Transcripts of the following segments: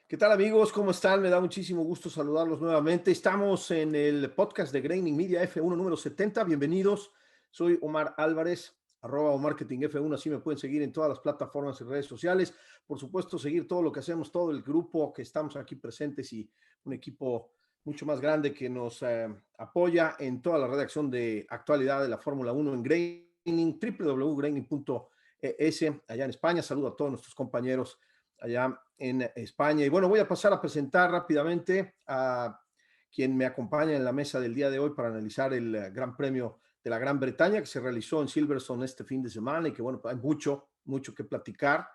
¿Qué tal amigos? ¿Cómo están? Me da muchísimo gusto saludarlos nuevamente. Estamos en el podcast de Graining Media F1 número 70. Bienvenidos. Soy Omar Álvarez, arroba Marketing F1. Así me pueden seguir en todas las plataformas y redes sociales. Por supuesto, seguir todo lo que hacemos, todo el grupo que estamos aquí presentes y un equipo mucho más grande que nos apoya en toda la redacción de actualidad de la Fórmula 1 en Graining, www.graining.es allá en España. Saludo a todos nuestros compañeros allá en España. Y bueno, voy a pasar a presentar rápidamente a quien me acompaña en la mesa del día de hoy para analizar el Gran Premio de la Gran Bretaña que se realizó en Silverstone este fin de semana y que bueno, hay mucho que platicar.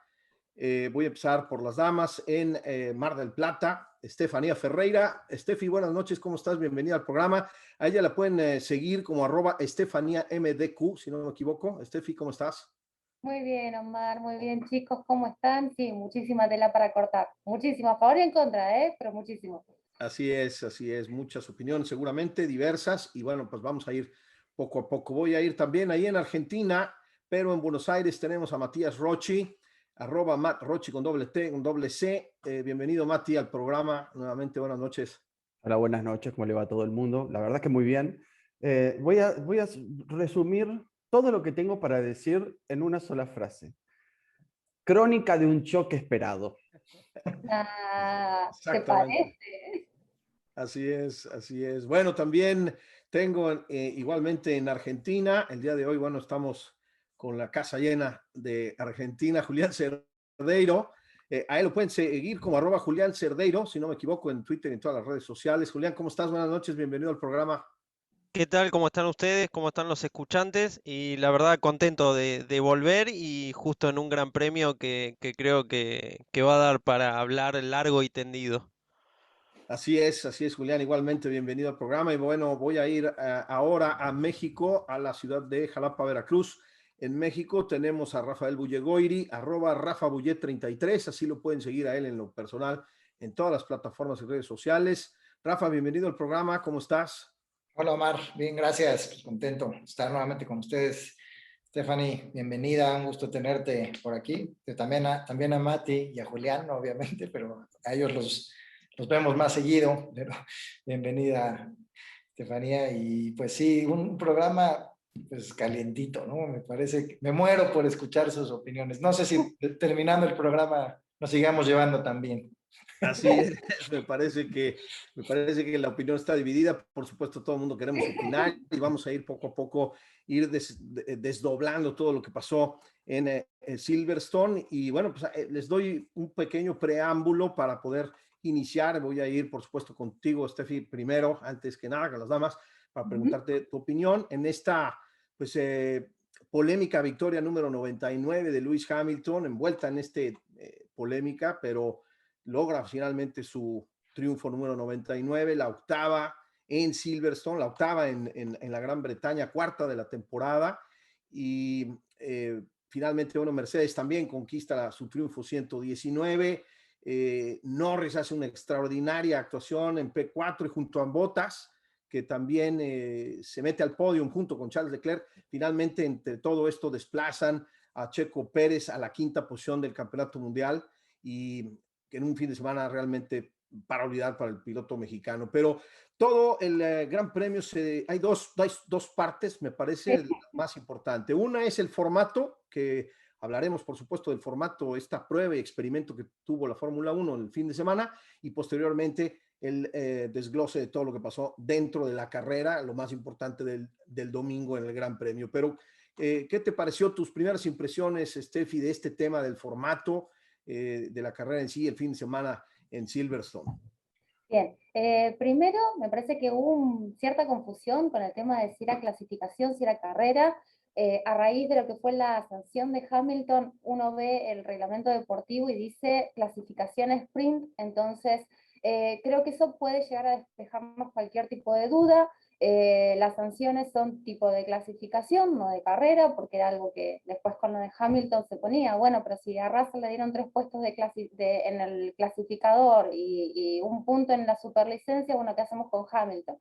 Voy a empezar por las damas en Mar del Plata, Estefanía Ferreira. Estefi, buenas noches, ¿cómo estás? Bienvenida al programa. A ella la pueden seguir como arroba Estefanía MDQ, si no me equivoco. Estefi, ¿cómo estás? Muy bien, Omar, muy bien, chicos, ¿cómo están? Sí, muchísima tela para cortar. Muchísimo, a favor y en contra, pero muchísimo. Así es, muchas opiniones seguramente diversas y bueno, pues vamos a ir poco a poco. Voy a ir también ahí en Argentina, pero en Buenos Aires tenemos a Matías Rocci, arroba Matt Rocci con doble T, con doble C. Bienvenido Mati al programa, nuevamente buenas noches. Hola, buenas noches, ¿cómo le va a todo el mundo? La verdad que muy bien. Voy a resumir todo lo que tengo para decir en una sola frase. Crónica de un choque esperado. Ah, ¿te Exactamente, parece? así es, así es. Bueno, también tengo igualmente en Argentina, el día de hoy, bueno, estamos con la casa llena de Argentina, Julián Cerdeiro. A él lo pueden seguir como arroba Julián Cerdeiro, si no me equivoco, en Twitter y en todas las redes sociales. Julián, ¿cómo estás? Buenas noches, bienvenido al programa. ¿Qué tal? ¿Cómo están ustedes? ¿Cómo están los escuchantes? Y la verdad contento de volver y justo en un gran premio que creo que va a dar para hablar largo y tendido. Así es, Julián. Igualmente, bienvenido al programa. Y bueno, voy a ir ahora a México, a la ciudad de Jalapa, Veracruz. En México tenemos a Rafael Bullegoiri, arroba Rafa Bullet 33. Así lo pueden seguir a él en lo personal en todas las plataformas y redes sociales. Rafa, bienvenido al programa. ¿Cómo estás? Hola Omar, bien, gracias. Pues contento de estar nuevamente con ustedes. Stephanie, bienvenida, un gusto tenerte por aquí. También a Mati y a Julián, obviamente, pero a ellos los vemos más seguido. Pero bienvenida, Estefanía. Y pues sí, un programa pues calientito, ¿no? Me parece que me muero por escuchar sus opiniones. No sé si terminando el programa nos sigamos llevando también. Así es, me parece que la opinión está dividida. Por supuesto, todo el mundo queremos opinar y vamos a ir poco a poco, desdoblando todo lo que pasó en Silverstone. Y bueno, pues les doy un pequeño preámbulo para poder iniciar. Voy a ir, por supuesto, contigo, Steffi, primero, antes que nada, con las damas, para preguntarte tu opinión en esta, pues, polémica victoria número 99 de Lewis Hamilton, envuelta en este polémica, pero logra finalmente su triunfo número 99, la octava en Silverstone, la octava en la Gran Bretaña, cuarta de la temporada. Y finalmente, bueno, Mercedes también conquista su triunfo 119. Norris hace una extraordinaria actuación en P4 y junto a Bottas, que también se mete al podio junto con Charles Leclerc. Finalmente, entre todo esto, desplazan a Checo Pérez a la quinta posición del campeonato mundial y en un fin de semana realmente para olvidar para el piloto mexicano. Pero todo el Gran Premio, hay dos partes, me parece, más importante. Una es el formato, que hablaremos, por supuesto, del formato, esta prueba y experimento que tuvo la Fórmula 1 el fin de semana, y posteriormente el desglose de todo lo que pasó dentro de la carrera, lo más importante del domingo en el Gran Premio. Pero, ¿qué te pareció tus primeras impresiones, Steffi, de este tema del formato, de la carrera en sí, el fin de semana en Silverstone? Bien, primero me parece que hubo cierta confusión con el tema de si era clasificación, si era carrera. A raíz de lo que fue la sanción de Hamilton, uno ve el reglamento deportivo y dice clasificación sprint, entonces creo que eso puede llegar a despejarnos cualquier tipo de duda. Las sanciones son tipo de clasificación, no de carrera, porque era algo que después con lo de Hamilton se ponía, bueno, pero si a Russell le dieron 3 puestos en el clasificador y un punto en la superlicencia, bueno, ¿qué hacemos con Hamilton?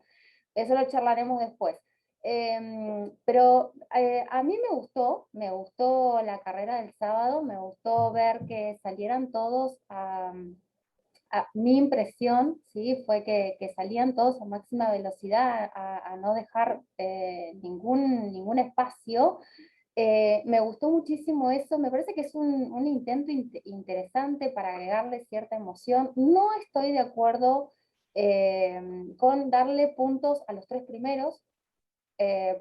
Eso lo charlaremos después. Pero a mí me gustó la carrera del sábado, me gustó ver que salieran todos mi impresión, ¿sí? Fue que salían todos a máxima velocidad a no dejar ningún espacio. Me gustó muchísimo eso, me parece que es un intento interesante para agregarle cierta emoción. No estoy de acuerdo con darle puntos a los 3 primeros,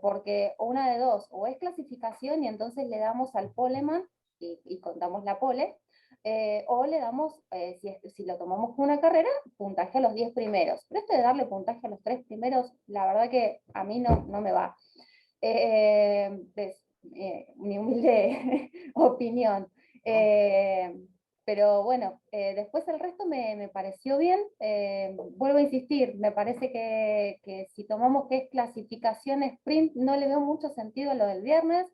porque una de dos, o es clasificación y entonces le damos al poleman y contamos la pole, o le damos, si lo tomamos como una carrera, puntaje a los 10 primeros. Pero esto de darle puntaje a los 3 primeros, la verdad que a mí no me va. Mi humilde opinión. Pero bueno, después el resto me pareció bien. Vuelvo a insistir, me parece que si tomamos que es clasificación sprint, no le veo mucho sentido a lo del viernes.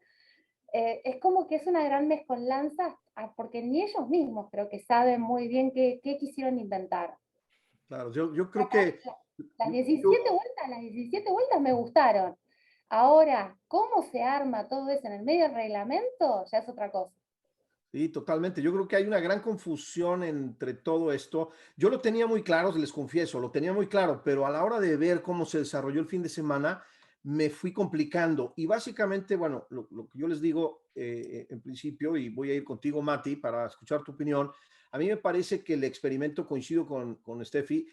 Es como que es una gran mezcolanza, porque ni ellos mismos creo que saben muy bien qué quisieron inventar. Claro, yo creo que... Las 17 vueltas me gustaron. Ahora, ¿cómo se arma todo eso en el medio del reglamento? Ya es otra cosa. Sí, totalmente. Yo creo que hay una gran confusión entre todo esto. Yo lo tenía muy claro, les confieso, lo tenía muy claro, pero a la hora de ver cómo se desarrolló el fin de semana, me fui complicando. Y básicamente, bueno, lo que yo les digo en principio, y voy a ir contigo, Mati, para escuchar tu opinión, a mí me parece que el experimento, coincido con Steffi,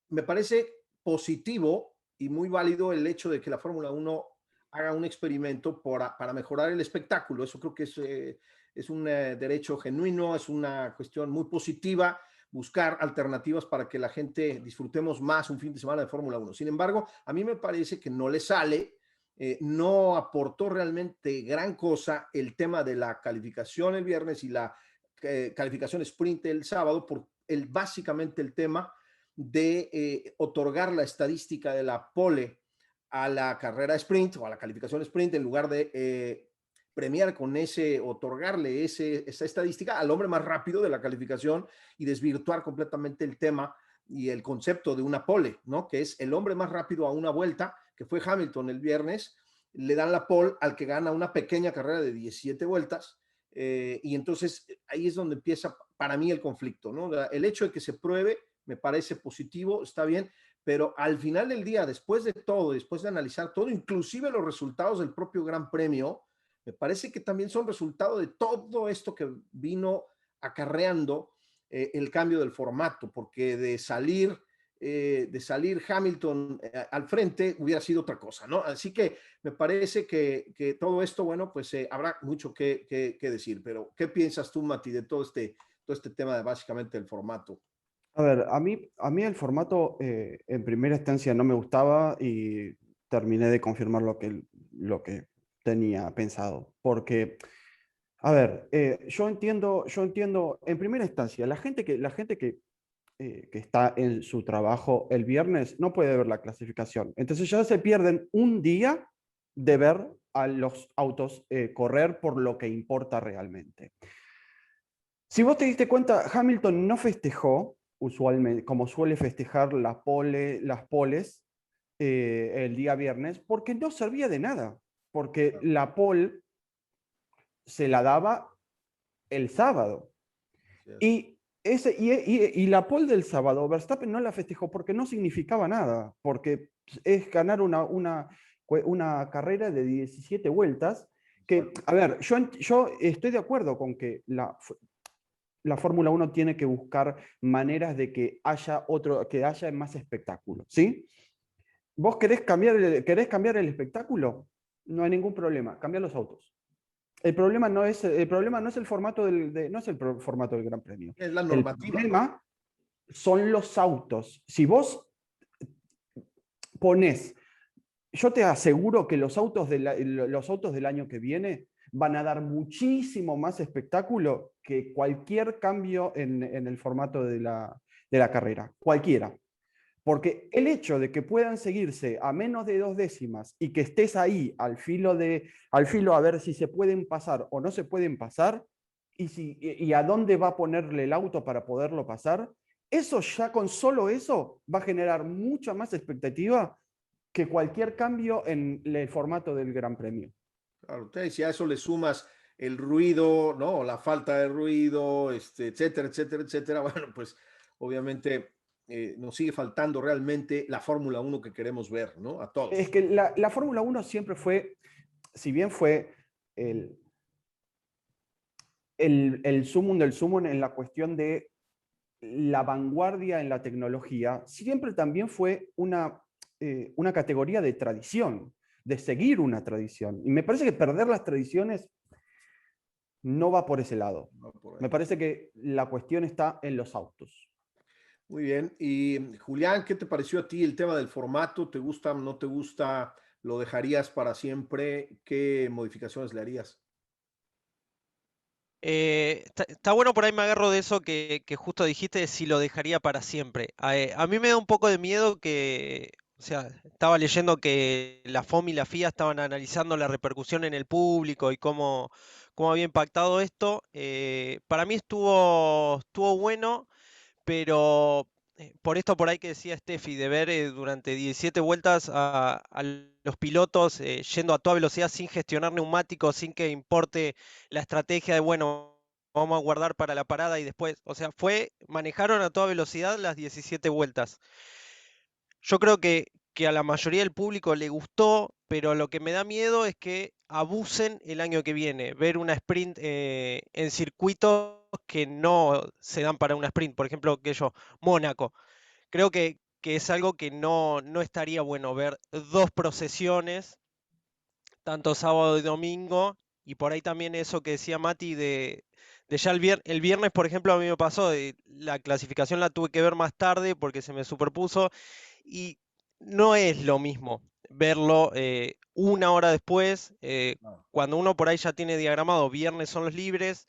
me parece positivo y muy válido el hecho de que la Fórmula 1 haga un experimento para mejorar el espectáculo. Eso creo que es un derecho genuino, es una cuestión muy positiva, buscar alternativas para que la gente disfrutemos más un fin de semana de Fórmula 1. Sin embargo, a mí me parece que no le sale, no aportó realmente gran cosa el tema de la calificación el viernes y la calificación sprint el sábado, por básicamente el tema de otorgar la estadística de la pole a la carrera sprint o a la calificación sprint en lugar de premiar con otorgarle esa estadística al hombre más rápido de la calificación y desvirtuar completamente el tema y el concepto de una pole, ¿no? Que es el hombre más rápido a una vuelta, que fue Hamilton el viernes, le dan la pole al que gana una pequeña carrera de 17 vueltas, y entonces ahí es donde empieza para mí el conflicto, ¿no? El hecho de que se pruebe me parece positivo, está bien, pero al final del día, después de todo, después de analizar todo, inclusive los resultados del propio Gran Premio, me parece que también son resultado de todo esto que vino acarreando el cambio del formato, porque de salir Hamilton al frente hubiera sido otra cosa, ¿no? Así que me parece que todo esto, bueno, pues habrá mucho que decir, pero ¿qué piensas tú, Mati, de todo este tema de básicamente el formato? A ver, a mí el formato en primera instancia no me gustaba y terminé de confirmar lo que tenía pensado. Porque, a ver, yo entiendo, en primera instancia, la gente que está en su trabajo el viernes no puede ver la clasificación. Entonces ya se pierden un día de ver a los autos correr por lo que importa realmente. Si vos te diste cuenta, Hamilton no festejó usualmente, como suele festejar las poles el día viernes, porque no servía de nada, porque la pole se la daba el sábado. Y la pole del sábado, Verstappen no la festejó porque no significaba nada, porque es ganar una carrera de 17 vueltas, que, a ver, yo estoy de acuerdo con que la Fórmula 1 tiene que buscar maneras de que haya más espectáculo, ¿sí? ¿Vos querés cambiar el espectáculo? No hay ningún problema, cambia los autos. El problema no es el formato formato del Gran Premio. Es la El normativa. problema son los autos. Si vos pones, yo te aseguro que los autos del año que viene van a dar muchísimo más espectáculo que cualquier cambio en el formato de la carrera, cualquiera. Porque el hecho de que puedan seguirse a menos de 2 décimas y que estés ahí al filo a ver si se pueden pasar o no se pueden pasar y a dónde va a ponerle el auto para poderlo pasar, eso ya con solo eso va a generar mucha más expectativa que cualquier cambio en el formato del Gran Premio. Claro, si a eso le sumas el ruido, ¿no? La falta de ruido, etcétera, etcétera, etcétera, bueno, pues obviamente nos sigue faltando realmente la Fórmula 1 que queremos ver, ¿no? A todos. Es que la Fórmula 1 siempre fue, si bien fue el sumum del sumum en la cuestión de la vanguardia en la tecnología, siempre también fue una categoría de tradición, de seguir una tradición. Y me parece que perder las tradiciones no va por ese lado. No, por ahí. Me parece que la cuestión está en los autos. Muy bien. Y Julián, ¿qué te pareció a ti el tema del formato? ¿Te gusta, no te gusta? ¿Lo dejarías para siempre? ¿Qué modificaciones le harías? Está bueno, por ahí me agarro de eso que justo dijiste, de si lo dejaría para siempre. A mí me da un poco de miedo que, o sea, estaba leyendo que la FOM y la FIA estaban analizando la repercusión en el público y cómo había impactado esto. Para mí estuvo bueno, pero por esto por ahí que decía Steffi, de ver durante 17 vueltas a los pilotos yendo a toda velocidad sin gestionar neumáticos, sin que importe la estrategia de, bueno, vamos a guardar para la parada y después, o sea, manejaron a toda velocidad las 17 vueltas. Yo creo que a la mayoría del público le gustó, pero lo que me da miedo es que abusen el año que viene, ver una sprint en circuitos que no se dan para una sprint, por ejemplo, Mónaco. Creo que es algo que no estaría bueno ver dos procesiones, tanto sábado y domingo, y por ahí también eso que decía Mati de ya el viernes, por ejemplo, a mí me pasó, la clasificación la tuve que ver más tarde porque se me superpuso, y no es lo mismo verlo una hora después, No. cuando uno por ahí ya tiene diagramado, viernes son los libres,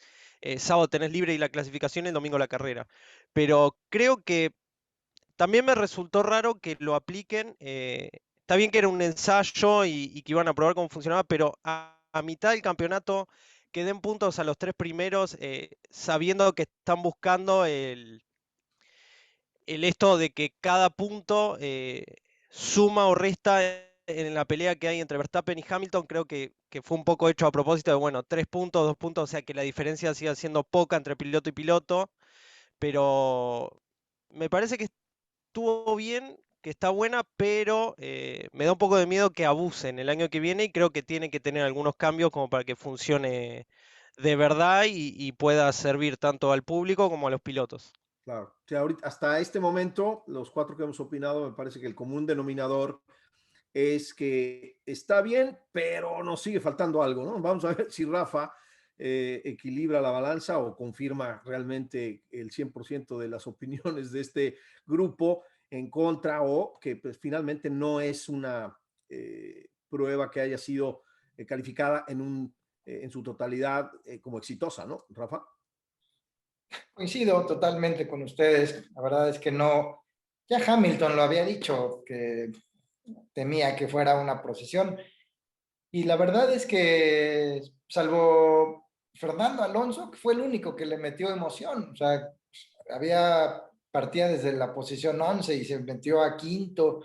sábado tenés libre y la clasificación, el domingo la carrera. Pero creo que también me resultó raro que lo apliquen. Está bien que era un ensayo y que iban a probar cómo funcionaba, pero a mitad del campeonato que den puntos a los tres primeros, sabiendo que están buscando el esto de que cada punto suma o resta en la pelea que hay entre Verstappen y Hamilton. Creo que fue un poco hecho a propósito de, bueno, 3 puntos, 2 puntos, o sea que la diferencia siga siendo poca entre piloto y piloto, pero me parece que estuvo bien, que está buena, pero me da un poco de miedo que abusen el año que viene y creo que tiene que tener algunos cambios como para que funcione de verdad y pueda servir tanto al público como a los pilotos. Claro. Sí, ahorita, hasta este momento, los cuatro que hemos opinado, me parece que el común denominador es que está bien, pero nos sigue faltando algo, ¿no? Vamos a ver si Rafa equilibra la balanza o confirma realmente el 100% de las opiniones de este grupo en contra o que pues, finalmente no es una prueba que haya sido calificada en su totalidad como exitosa, ¿no, Rafa? Coincido totalmente con ustedes. La verdad es que no, ya Hamilton lo había dicho, que temía que fuera una procesión. Y la verdad es que, salvo Fernando Alonso, que fue el único que le metió emoción, o sea, partía desde la posición 11 y se metió a quinto,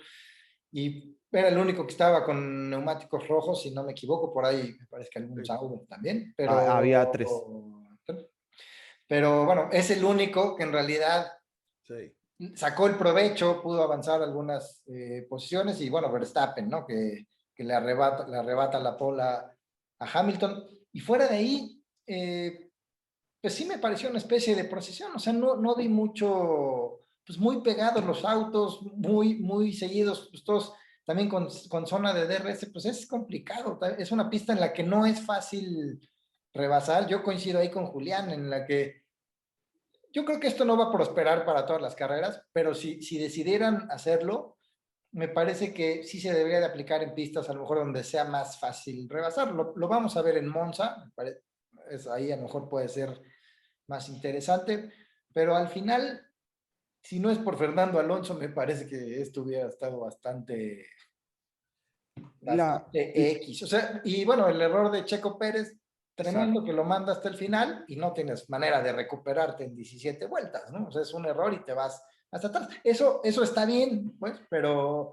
y era el único que estaba con neumáticos rojos, si no me equivoco, por ahí me parece que algún Sí. Sauber también, Había 3. pero bueno, es el único que en realidad Sí. sacó el provecho, pudo avanzar algunas posiciones, y bueno, Verstappen, ¿no? Que le arrebata la pola a Hamilton. Y fuera de ahí, pues sí me pareció una especie de procesión, o sea, no vi mucho, pues muy pegados los autos, muy seguidos, pues todos también con zona de DRS, pues es complicado, es una pista en la que no es fácil rebasar. Yo coincido ahí con Julián, en la que yo creo que esto no va a prosperar para todas las carreras, pero si decidieran hacerlo, me parece que sí se debería de aplicar en pistas a lo mejor donde sea más fácil rebasar. Lo vamos a ver en Monza, ahí a lo mejor puede ser más interesante, pero al final, si no es por Fernando Alonso, me parece que esto hubiera estado bastante La, X. O sea, y bueno, el error de Checo Pérez, tremendo, Exacto. que lo manda hasta el final y no tienes manera de recuperarte en 17 vueltas, ¿no? O sea, es un error y te vas hasta atrás. Eso está bien, pues, pero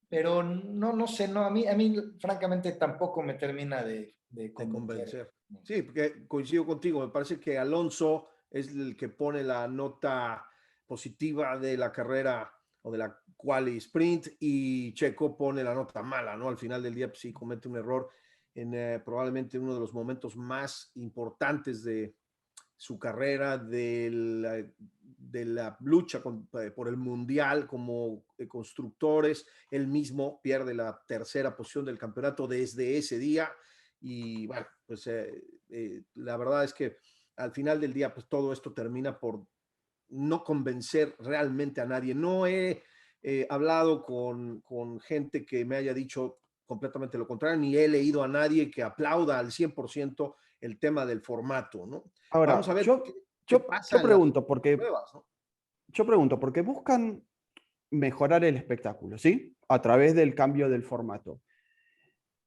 no sé, no, a mí francamente tampoco me termina de De convencer. convencer. Sí, porque coincido contigo, me parece que Alonso es el que pone la nota positiva de la carrera o de la quali sprint, y Checo pone la nota mala, ¿no? Al final del día, pues sí, comete un error en probablemente uno de los momentos más importantes de su carrera, de la lucha por el mundial como constructores. Él mismo pierde la tercera posición del campeonato desde ese día, y bueno, pues la verdad es que al final del día, pues todo esto termina por no convencer realmente a nadie. No he hablado con gente que me haya dicho completamente lo contrario, ni he leído a nadie que aplauda al 100% el tema del formato, ¿no? Vamos a Ahora, ver qué pasa yo en las pregunto, porque pruebas, ¿no? yo pregunto, porque buscan mejorar el espectáculo, ¿sí? A través del cambio del formato.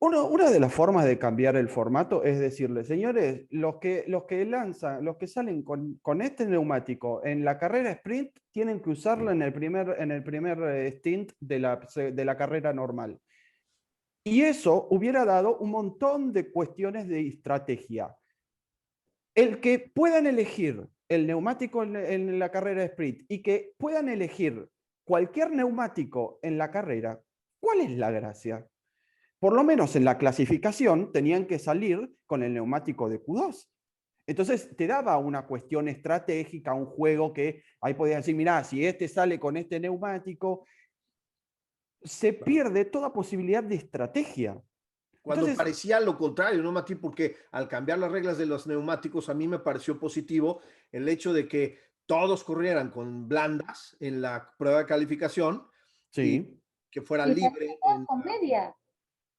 Una de las formas de cambiar el formato es decirle, señores, los que lanzan, los que salen con este neumático en la carrera sprint, tienen que usarlo en el primer stint de la carrera normal. Y eso hubiera dado un montón de cuestiones de estrategia. El que puedan elegir el neumático en la carrera sprint y que puedan elegir cualquier neumático en la carrera, ¿cuál es la gracia? Por lo menos en la clasificación tenían que salir con el neumático de Q2. Entonces te daba una cuestión estratégica, un juego que ahí podías decir, mirá, si este sale con este neumático, se pierde toda posibilidad de estrategia. Cuando Entonces, parecía lo contrario, ¿no, Mati? Porque al cambiar las reglas de los neumáticos, a mí me pareció positivo el hecho de que todos corrieran con blandas en la prueba de calificación y sí, que fuera Y también libre todos en con media.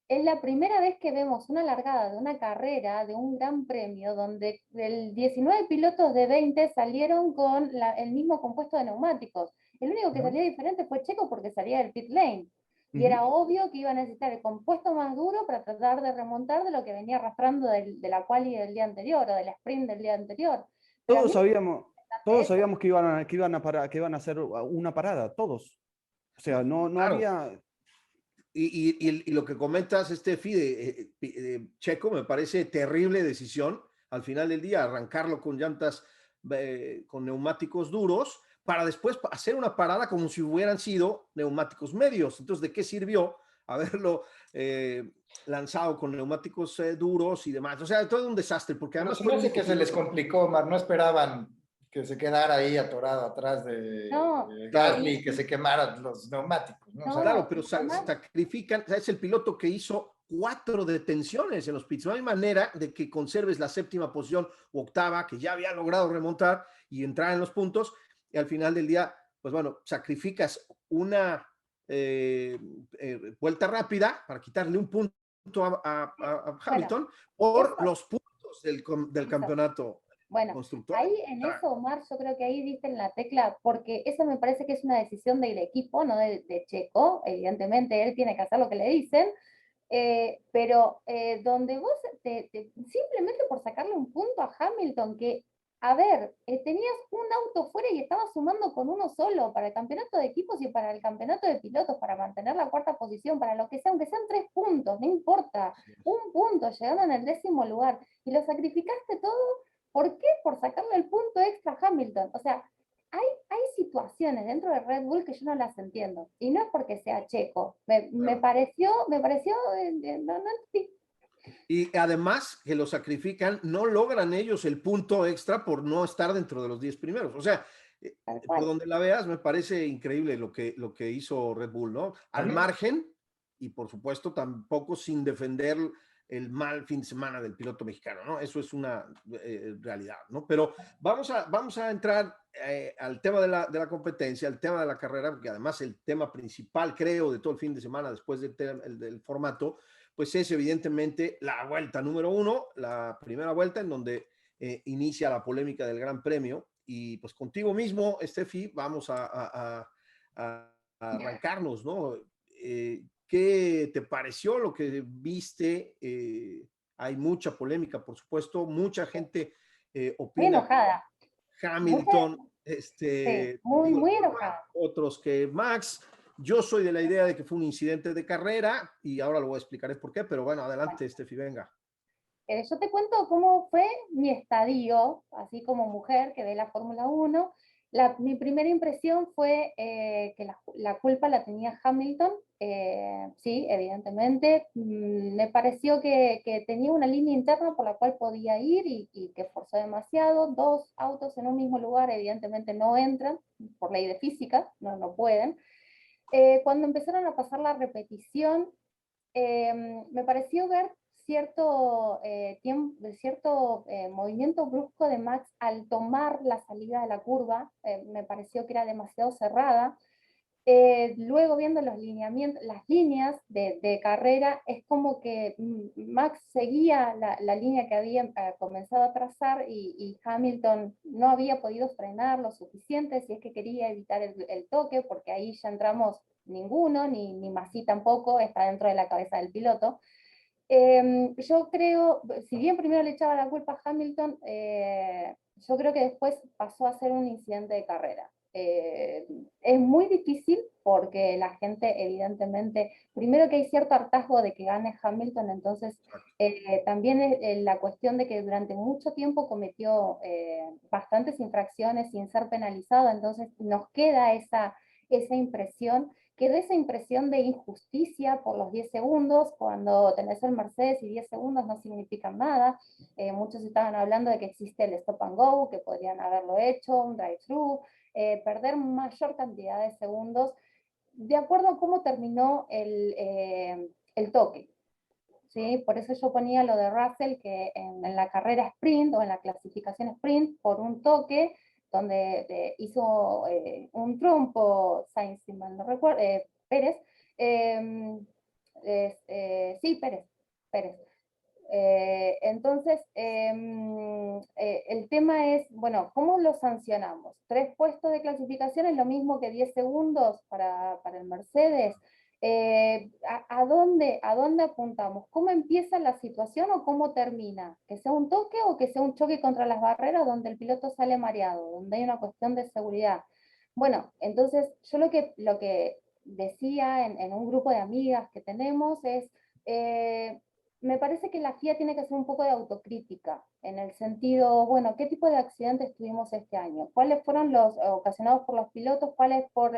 Es la primera vez que vemos una largada de una carrera, de un gran premio, donde 19 pilotos de 20 salieron con el mismo compuesto de neumáticos. El único que salía diferente fue Checo porque salía del pit lane. Y era obvio que iba a necesitar el compuesto más duro para tratar de remontar de lo que venía arrastrando de la quali del día anterior o del sprint del día anterior. Pero a todos mí me sabíamos, todos eso. sabíamos que iban a hacer una parada, todos. O sea, no claro. había. Y lo que comentas, Steffi, de Checo, me parece terrible decisión al final del día, arrancarlo con llantas, con neumáticos duros, para después hacer una parada como si hubieran sido neumáticos medios. Entonces, ¿de qué sirvió haberlo lanzado con neumáticos duros y demás? O sea, todo un desastre, porque Bueno, además se fue me el hace único que se les piloto. complicó, Omar. No esperaban que se quedara ahí atorado atrás No, de Claro. Gasly y que se quemaran los neumáticos, ¿no? O sea, Claro, no, pero y además, sacrifican, o sea, es el piloto que hizo 4 detenciones en los pits. No hay manera de que conserves la séptima posición o octava, que ya había logrado remontar y entrar en los puntos, y al final del día, pues bueno, sacrificas una vuelta rápida para quitarle un punto a bueno, Hamilton por eso, los puntos del eso. campeonato Bueno, constructor. ahí en eso, Omar, yo creo que ahí diste en la tecla, porque eso me parece que es una decisión del equipo, no de Checo. Evidentemente, él tiene que hacer lo que le dicen, pero donde vos simplemente por sacarle un punto a Hamilton, que, a ver, tenías un auto fuera y estabas sumando con uno solo para el campeonato de equipos y para el campeonato de pilotos, para mantener la cuarta posición, para lo que sea, aunque sean 3 puntos, no importa, un punto, llegando en el 10º lugar, y lo sacrificaste todo. ¿Por qué? Por sacarle el punto extra a Hamilton. O sea, hay situaciones dentro de Red Bull que yo no las entiendo. Y no es porque sea Checo. Me pareció, no entendí. Y además que lo sacrifican, no logran ellos el punto extra por no estar dentro de los 10 primeros. O sea, Tal por cual. donde la veas, me parece increíble lo que hizo Red Bull, ¿no? a Al mí, margen, y por supuesto tampoco sin defender el mal fin de semana del piloto mexicano, ¿no? Eso es una realidad, ¿no? Pero vamos a entrar al tema de la competencia, al tema de la carrera, porque además el tema principal, creo, de todo el fin de semana, después del formato, pues es evidentemente la vuelta número 1, la primera vuelta en donde inicia la polémica del Gran Premio. Y pues contigo mismo, Steffi, vamos a arrancarnos, ¿no? ¿Qué te pareció lo que viste? Hay mucha polémica, por supuesto, mucha gente Muy opina enojada. que Mucha, Hamilton, sí, muy, digo, muy enojada. otros que Max. Yo soy de la idea de que fue un incidente de carrera y ahora lo voy a explicar por qué, pero bueno, adelante, Steffi, venga. yo te cuento cómo fue mi estadio, así como mujer que ve la Fórmula 1. Mi primera impresión fue que la culpa la tenía Hamilton, sí, evidentemente. Me pareció que tenía una línea interna por la cual podía ir y que forzó demasiado. Dos autos en un mismo lugar evidentemente no entran, por ley de física, no pueden. Cuando empezaron a pasar la repetición, me pareció ver cierto movimiento brusco de Max al tomar la salida de la curva. Me pareció que era demasiado cerrada. Luego viendo los lineamientos, las líneas de carrera, es como que Max seguía la línea que había comenzado a trazar y Hamilton no había podido frenar lo suficiente si es que quería evitar el toque, porque ahí ya entramos ninguno, ni Masi tampoco, está dentro de la cabeza del piloto. Yo creo, si bien primero le echaba la culpa a Hamilton, yo creo que después pasó a ser un incidente de carrera. Es muy difícil porque la gente evidentemente, primero que hay cierto hartazgo de que gane Hamilton, entonces también es la cuestión de que durante mucho tiempo cometió bastantes infracciones sin ser penalizado, entonces nos queda esa impresión. Quedó esa impresión de injusticia por los 10 segundos, cuando tenés el Mercedes y 10 segundos no significan nada. Muchos estaban hablando de que existe el stop and go, que podrían haberlo hecho, un drive-thru, perder mayor cantidad de segundos, de acuerdo a cómo terminó el toque. ¿Sí? Por eso yo ponía lo de Russell, que en la carrera sprint o en la clasificación sprint, por un toque, donde hizo un trompo, Sainz, si mal no recuerdo, Pérez, sí, Pérez. Entonces, el tema es, bueno, ¿cómo lo sancionamos? 3 puestos de clasificación es lo mismo que 10 segundos para el Mercedes. ¿A dónde apuntamos? ¿Cómo empieza la situación o cómo termina? ¿Que sea un toque o que sea un choque contra las barreras donde el piloto sale mareado, donde hay una cuestión de seguridad? Bueno, entonces yo lo que decía en un grupo de amigas que tenemos es, me parece que la FIA tiene que hacer un poco de autocrítica, en el sentido, bueno, ¿qué tipo de accidentes tuvimos este año? ¿Cuáles fueron los ocasionados por los pilotos? ¿Cuáles por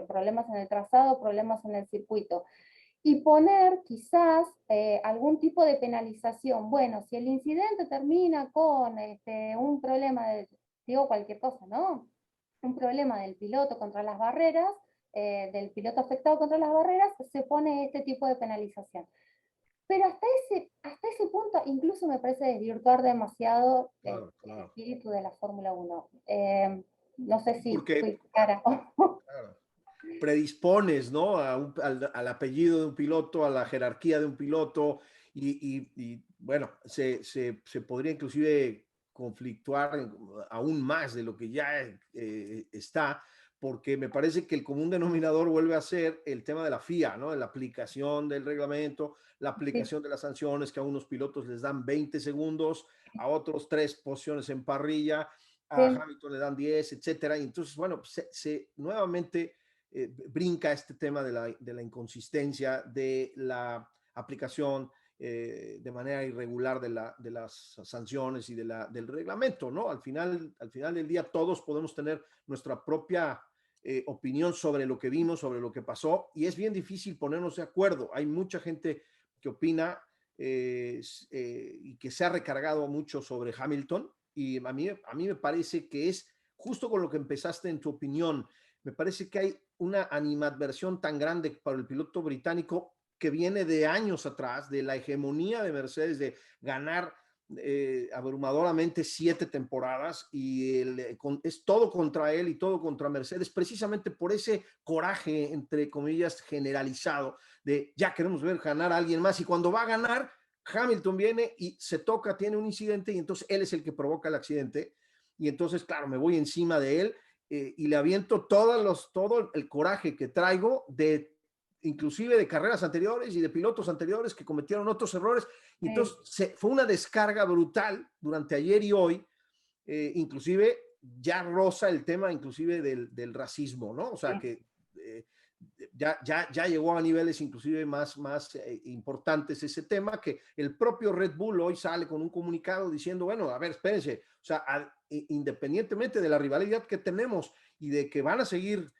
problemas en el trazado, problemas en el circuito? Y poner quizás algún tipo de penalización. Bueno, si el incidente termina con un problema, digo cualquier cosa, ¿no? Un problema del piloto contra las barreras, del piloto afectado contra las barreras, se pone este tipo de penalización. Pero hasta ese punto incluso me parece desvirtuar demasiado Claro, el claro. espíritu de la Fórmula 1. No sé si Porque fui clara. claro, predispones, ¿no? Al apellido de un piloto, a la jerarquía de un piloto, y bueno, se podría inclusive conflictuar aún más de lo que ya está, porque me parece que el común denominador vuelve a ser el tema de la FIA, ¿no? La aplicación del reglamento, la Sí, aplicación de las sanciones, que a unos pilotos les dan 20 segundos, a otros 3 posiciones en parrilla, a sí, Hamilton le dan 10, etcétera. Y entonces, bueno, nuevamente brinca este tema de la inconsistencia, de la aplicación de manera irregular de las sanciones y del reglamento, ¿no? Al final del día todos podemos tener nuestra propia opinión sobre lo que vimos, sobre lo que pasó, y es bien difícil ponernos de acuerdo. Hay mucha gente que opina y que se ha recargado mucho sobre Hamilton, y a mí me parece que es justo con lo que empezaste en tu opinión. Me parece que hay una animadversión tan grande para el piloto británico que viene de años atrás, de la hegemonía de Mercedes, de ganar abrumadoramente 7 temporadas, y es todo contra él y todo contra Mercedes, precisamente por ese coraje, entre comillas, generalizado, de ya queremos ver ganar a alguien más, y cuando va a ganar, Hamilton viene y se toca, tiene un incidente, y entonces él es el que provoca el accidente, y entonces, claro, me voy encima de él, y le aviento todo el coraje que traigo inclusive de carreras anteriores y de pilotos anteriores que cometieron otros errores. Y sí, entonces fue una descarga brutal durante ayer y hoy, inclusive ya roza el tema inclusive del racismo, ¿no? O sea sí, que ya llegó a niveles inclusive más importantes ese tema, que el propio Red Bull hoy sale con un comunicado diciendo, bueno, a ver, espérense, o sea, independientemente de la rivalidad que tenemos y de que van a seguir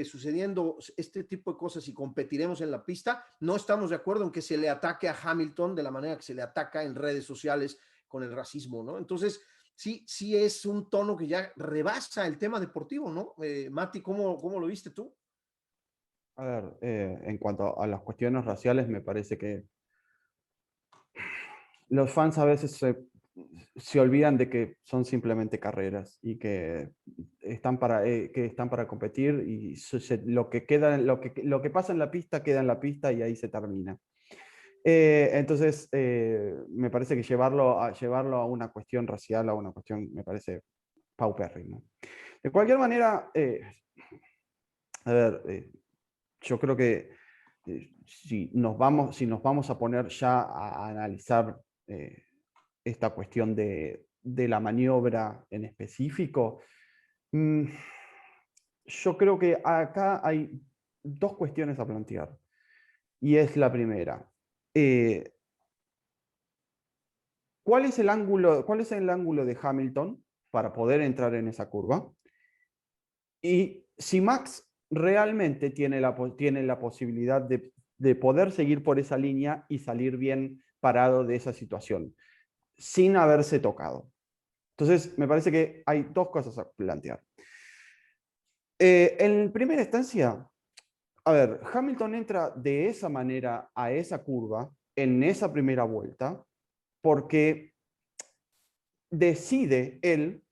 sucediendo este tipo de cosas y competiremos en la pista, no estamos de acuerdo en que se le ataque a Hamilton de la manera que se le ataca en redes sociales con el racismo, ¿no? Entonces, sí es un tono que ya rebasa el tema deportivo, ¿no? Mati, ¿cómo lo viste tú? A ver, en cuanto a las cuestiones raciales, me parece que los fans a veces se olvidan de que son simplemente carreras y que están para competir y lo que pasa en la pista queda en la pista y ahí se termina. Entonces, me parece que llevarlo a una cuestión racial, a una cuestión, me parece paupérrimo. De cualquier manera, a ver, yo creo que si nos vamos a poner ya a analizar esta cuestión de la maniobra en específico, yo creo que acá hay dos cuestiones a plantear. Y es la primera. ¿Cuál es el ángulo de Hamilton para poder entrar en esa curva? Y si Max realmente tiene la posibilidad de poder seguir por esa línea y salir bien parado de esa situación, sin haberse tocado. Entonces, me parece que hay dos cosas a plantear. En primera instancia, a ver, Hamilton entra de esa manera a esa curva en esa primera vuelta porque decide él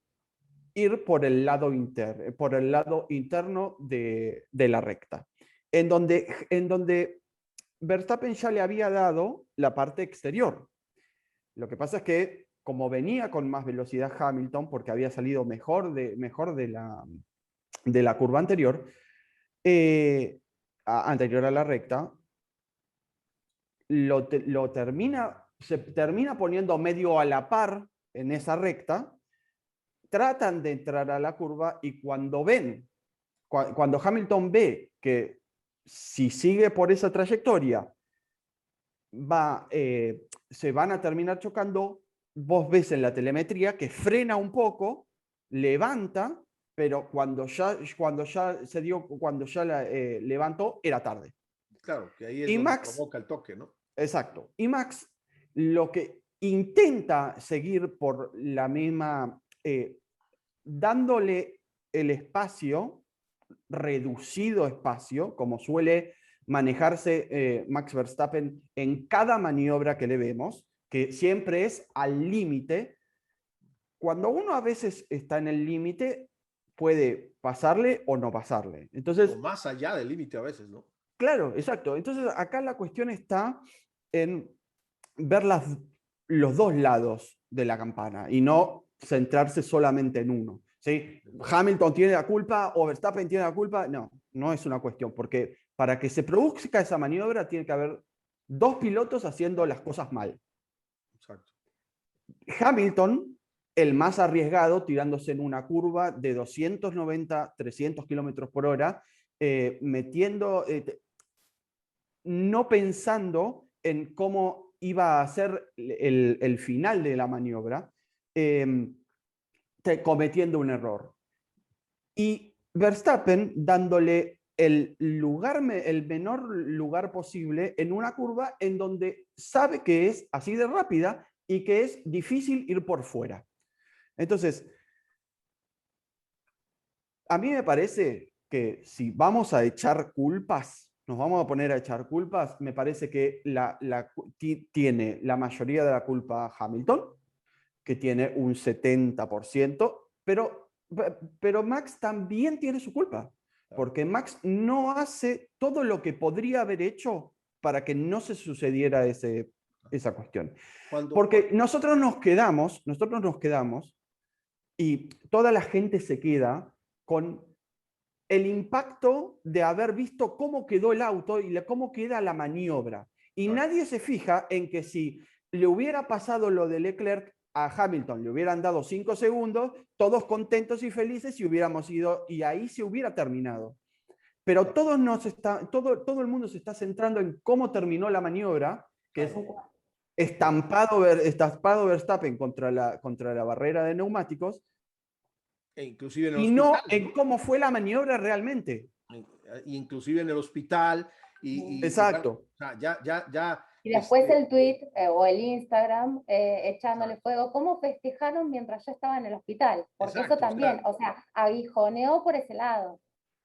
ir por el lado interno de la recta, en donde Verstappen ya le había dado la parte exterior. Lo que pasa es que como venía con más velocidad Hamilton, porque había salido mejor de la curva anterior, anterior a la recta, se termina poniendo medio a la par en esa recta, tratan de entrar a la curva y cuando Hamilton ve que si sigue por esa trayectoria se van a terminar chocando, vos ves en la telemetría que frena un poco, levanta, pero cuando ya levantó, era tarde. Claro, que ahí es donde Max provoca el toque, ¿no? Exacto. Y Max lo que intenta seguir por la misma, dándole el espacio, reducido espacio, como suele manejarse Max Verstappen en cada maniobra que le vemos, que siempre es al límite. Cuando uno a veces está en el límite, puede pasarle o no pasarle. Entonces, o más allá del límite a veces, ¿no? Claro, exacto. Entonces, acá la cuestión está en ver los dos lados de la campana y no centrarse solamente en uno. ¿Sí? Hamilton tiene la culpa o Verstappen tiene la culpa. No, no es una cuestión, porque para que se produzca esa maniobra tiene que haber dos pilotos haciendo las cosas mal. Exacto. Hamilton, el más arriesgado, tirándose en una curva de 290, 300 kilómetros por hora, no pensando en cómo iba a ser el final de la maniobra, cometiendo un error. Y Verstappen dándole el menor lugar posible en una curva en donde sabe que es así de rápida y que es difícil ir por fuera. Entonces, a mí me parece que si vamos a echar culpas, nos vamos a poner a echar culpas, me parece que tiene la mayoría de la culpa Hamilton, que tiene un 70%, pero Max también tiene su culpa, porque Max no hace todo lo que podría haber hecho para que no se sucediera esa cuestión. Porque nosotros nos quedamos y toda la gente se queda con el impacto de haber visto cómo quedó el auto y cómo queda la maniobra. Y nadie se fija en que si le hubiera pasado lo de Leclerc a Hamilton, le hubieran dado 5 segundos, todos contentos y felices y hubiéramos ido, y ahí se hubiera terminado. pero todo el mundo se está centrando en cómo terminó la maniobra, que es estampado Verstappen contra la barrera de neumáticos, E inclusive en el y hospital, no en cómo fue la maniobra realmente. inclusive en el hospital, y bueno, Exacto. o sea, ya, Y después este, el tweet o el Instagram echándole exacto, fuego, cómo festejaron mientras yo estaba en el hospital, porque eso exacto, o también, sea, o sea, aguijoneó por ese lado.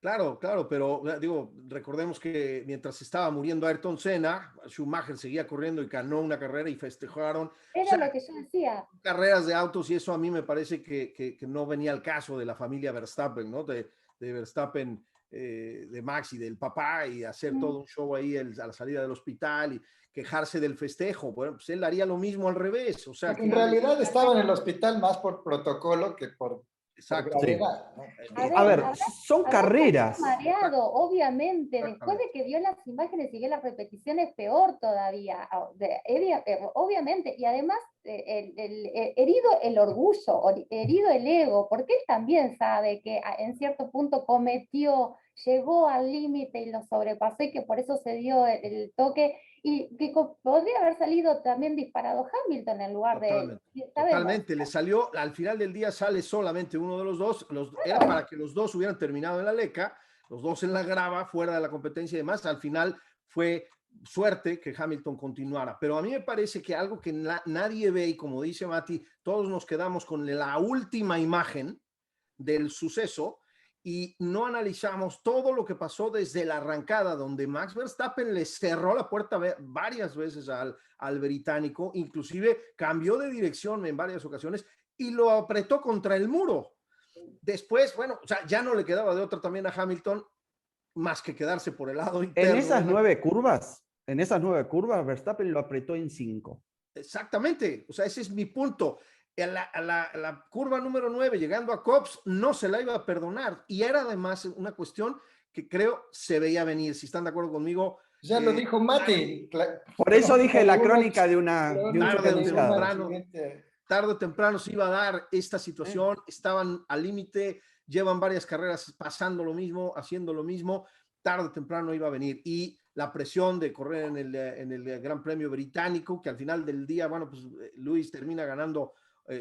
claro, claro, pero digo, recordemos que mientras estaba muriendo Ayrton Senna, Schumacher seguía corriendo y ganó una carrera y festejaron. O Era sea, lo que yo decía. carreras de autos y eso a mí me parece que no venía al caso de la familia Verstappen, ¿no? De Verstappen, de Max y del papá, y hacer todo un show ahí a la salida del hospital y quejarse del festejo. Bueno, pues él haría lo mismo al revés. O sea, al En final del realidad día, estaba en el hospital más por protocolo que por exacto. Sí. gravedad, ¿no? A ver, Habrá son salido carreras. mareado, obviamente. Después Exactamente. de que vio las imágenes y vio las repeticiones, peor todavía. Obviamente. Y además, herido el orgullo, herido el ego, porque él también sabe que en cierto punto llegó al límite y lo sobrepasó y que por eso se dio el toque. Y que podría haber salido también disparado Hamilton en lugar de él. Totalmente, Sabemos. totalmente. Le salió, al final del día sale solamente uno de los dos. Era para que los dos hubieran terminado en la leca, los dos en la grava, fuera de la competencia y demás. Al final fue suerte que Hamilton continuara. Pero a mí me parece que algo que nadie ve, y como dice Mati, todos nos quedamos con la última imagen del suceso y no analizamos todo lo que pasó desde la arrancada, donde Max Verstappen le cerró la puerta varias veces al británico, inclusive cambió de dirección en varias ocasiones y lo apretó contra el muro. Después, bueno, o sea, ya no le quedaba de otra también a Hamilton más que quedarse por el lado interno. En esas 9 curvas, Verstappen lo apretó en 5. Exactamente, o sea, ese es mi punto. La curva número 9, llegando a Cops, no se la iba a perdonar. Y era además una cuestión que creo se veía venir. Si están de acuerdo conmigo. Ya lo dijo Mati. Por eso dije la crónica de un choque anunciado. Tarde o temprano se iba a dar esta situación. Estaban al límite, llevan varias carreras pasando lo mismo, haciendo lo mismo. Tarde o temprano iba a venir. Y la presión de correr en el Gran Premio Británico, que al final del día, bueno, pues Lewis termina ganando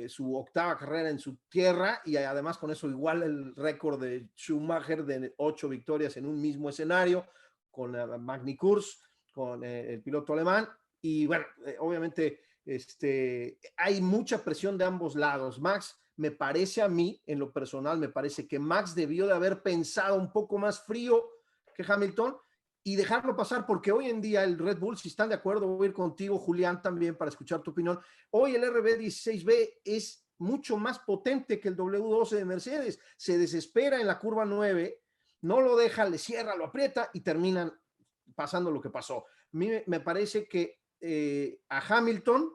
su octava carrera en su tierra y además con eso igual el récord de Schumacher de 8 victorias en un mismo escenario con Magny Cours, con el piloto alemán. Y bueno, obviamente hay mucha presión de ambos lados. Max, me parece a mí, en lo personal, me parece que Max debió de haber pensado un poco más frío que Hamilton y dejarlo pasar, porque hoy en día el Red Bull, si están de acuerdo, voy a ir contigo, Julián, también para escuchar tu opinión. Hoy el RB16B es mucho más potente que el W12 de Mercedes. Se desespera en la curva 9, no lo deja, le cierra, lo aprieta y terminan pasando lo que pasó. A mí me parece que a Hamilton,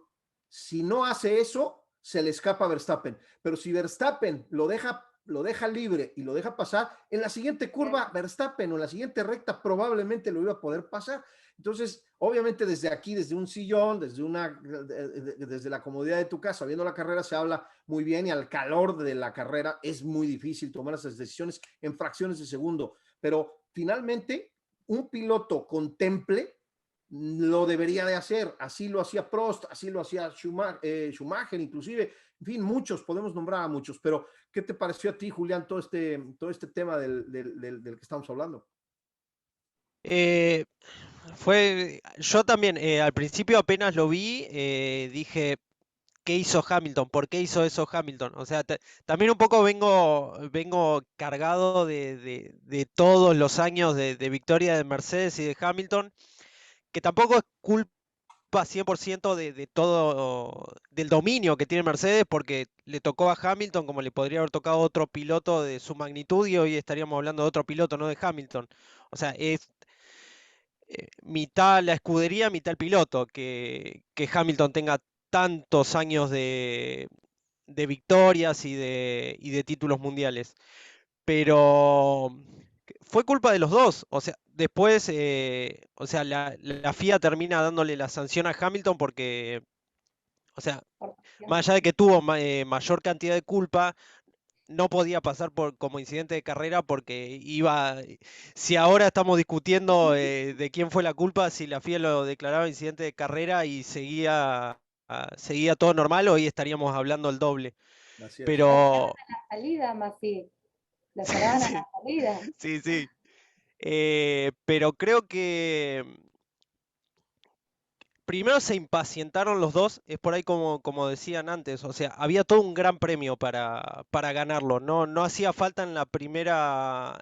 si no hace eso, se le escapa a Verstappen. Pero si Verstappen lo deja libre y lo deja pasar, en la siguiente curva Verstappen o en la siguiente recta probablemente lo iba a poder pasar. Entonces, obviamente desde aquí, desde un sillón, desde la comodidad de tu casa, viendo la carrera se habla muy bien y al calor de la carrera es muy difícil tomar esas decisiones en fracciones de segundo, pero finalmente un piloto contemple lo debería de hacer. Así lo hacía Prost, así lo hacía Schumacher, inclusive, en fin, muchos, podemos nombrar a muchos, pero ¿qué te pareció a ti, Julián, todo este tema del que estamos hablando? Yo también, al principio apenas lo vi, dije, ¿qué hizo Hamilton? ¿Por qué hizo eso Hamilton? O sea, también un poco vengo cargado de todos los años de victoria de Mercedes y de Hamilton, que tampoco es culpa 100% de todo, del dominio que tiene Mercedes, porque le tocó a Hamilton como le podría haber tocado a otro piloto de su magnitud y hoy estaríamos hablando de otro piloto, no de Hamilton. O sea, es mitad la escudería, mitad el piloto, que Hamilton tenga tantos años de victorias y de títulos mundiales. Pero fue culpa de los dos. O sea, después, o sea, la FIA termina dándole la sanción a Hamilton porque, o sea, más allá de que tuvo mayor cantidad de culpa, no podía pasar como incidente de carrera porque si ahora estamos discutiendo de quién fue la culpa, si la FIA lo declaraba incidente de carrera y seguía todo normal, hoy estaríamos hablando el doble. Así es. Lo paraban Pero a la salida, Masi. Lo sí, paraban a sí, la salida. sí, sí. Pero creo que primero se impacientaron los dos, es por ahí como decían antes, o sea, había todo un gran premio para ganarlo, no hacía falta en la primera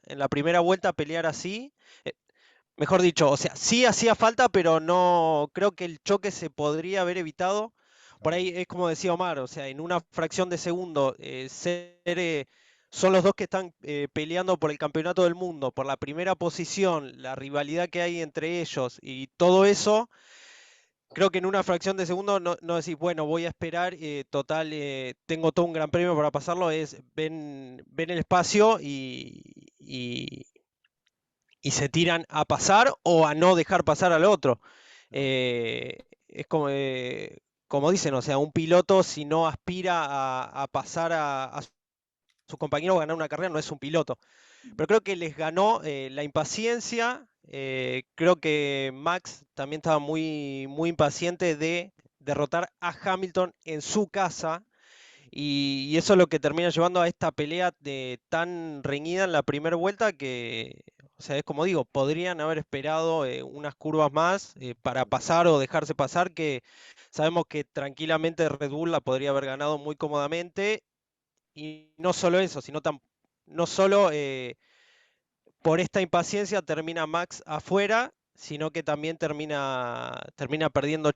vuelta pelear así, eh, mejor dicho, o sea, sí hacía falta, pero no creo que el choque se podría haber evitado. Por ahí es como decía Omar, o sea, en una fracción de segundo, son los dos que están peleando por el campeonato del mundo, por la primera posición, la rivalidad que hay entre ellos y todo eso. Creo que en una fracción de segundo no decís, bueno, voy a esperar, total, tengo todo un gran premio para pasarlo, ven el espacio y se tiran a pasar o a no dejar pasar al otro. Es como dicen, o sea, un piloto si no aspira a pasar a su compañero o ganar una carrera no es un piloto. Pero creo que les ganó la impaciencia. Creo que Max también estaba muy impaciente de derrotar a Hamilton en su casa. Y eso es lo que termina llevando a esta pelea tan reñida en la primera vuelta que, o sea, es como digo, podrían haber esperado unas curvas más para pasar o dejarse pasar, que sabemos que tranquilamente Red Bull la podría haber ganado muy cómodamente. Y no solo eso, no solo por esta impaciencia termina Max afuera, sino que también termina perdiendo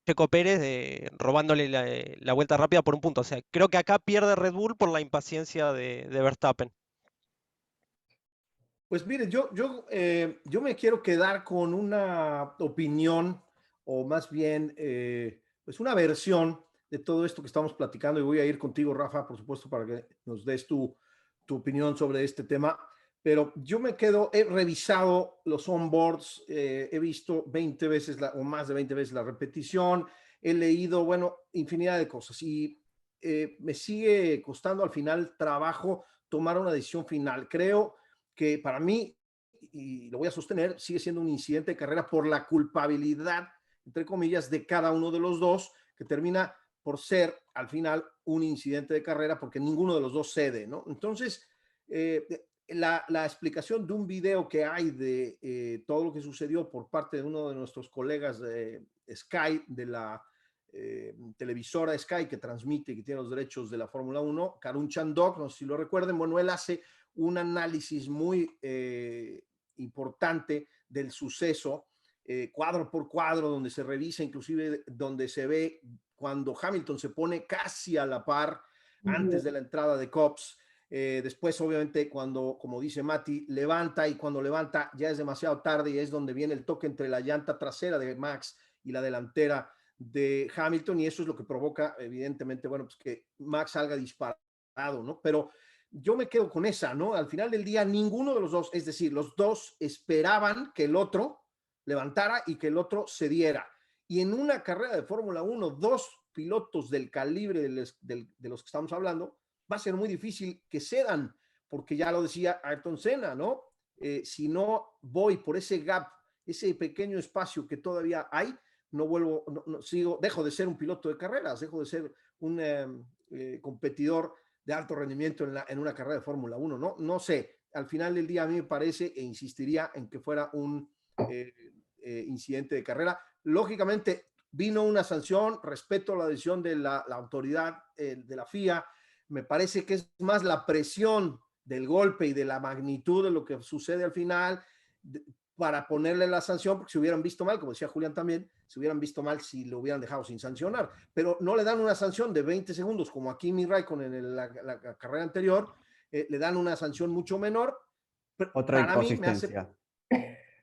Checo Pérez, robándole la vuelta rápida por un punto. O sea, creo que acá pierde Red Bull por la impaciencia de Verstappen. Pues mire, yo me quiero quedar con una opinión, o más bien, pues una versión de todo esto que estamos platicando, y voy a ir contigo, Rafa, por supuesto, para que nos des tu opinión sobre este tema. Pero yo me quedo, he revisado los onboards, he visto 20 veces o más de 20 veces la repetición, he leído, bueno, infinidad de cosas, y me sigue costando al final trabajo tomar una decisión final. Creo que para mí, y lo voy a sostener, sigue siendo un incidente de carrera por la culpabilidad, entre comillas, de cada uno de los dos, que termina por ser al final un incidente de carrera porque ninguno de los dos cede, ¿no? Entonces, la explicación de un video que hay de todo lo que sucedió por parte de uno de nuestros colegas de Sky, de la televisora Sky, que transmite y que tiene los derechos de la Fórmula 1, Karun Chandok, no sé si lo recuerden, bueno, él hace un análisis muy importante del suceso, cuadro por cuadro, donde se revisa, inclusive donde se ve cuando Hamilton se pone casi a la par antes de la entrada de Copse. Después, obviamente, cuando, como dice Mati, levanta, y cuando levanta ya es demasiado tarde, y es donde viene el toque entre la llanta trasera de Max y la delantera de Hamilton, y eso es lo que provoca, evidentemente, bueno, pues que Max salga disparado, ¿no? Pero yo me quedo con esa, ¿no? Al final del día, ninguno de los dos, es decir, los dos esperaban que el otro levantara y que el otro cediera. Y en una carrera de Fórmula 1, dos pilotos del calibre de los que estamos hablando, va a ser muy difícil que cedan, porque ya lo decía Ayrton Senna, ¿no? Si no voy por ese gap, ese pequeño espacio que todavía hay, no vuelvo, sigo, dejo de ser un piloto de carreras, dejo de ser un competidor de alto rendimiento en una carrera de Fórmula 1, ¿no? No sé, al final del día a mí me parece, e insistiría en que fuera un incidente de carrera. Lógicamente vino una sanción, respeto la decisión de la autoridad de la FIA, me parece que es más la presión del golpe y de la magnitud de lo que sucede al final para ponerle la sanción, porque se hubieran visto mal, como decía Julián también, se hubieran visto mal si lo hubieran dejado sin sancionar, pero no le dan una sanción de 20 segundos como a Kimi Raikkonen en la carrera anterior, le dan una sanción mucho menor. Otra Para mí me hace... inconsistencia.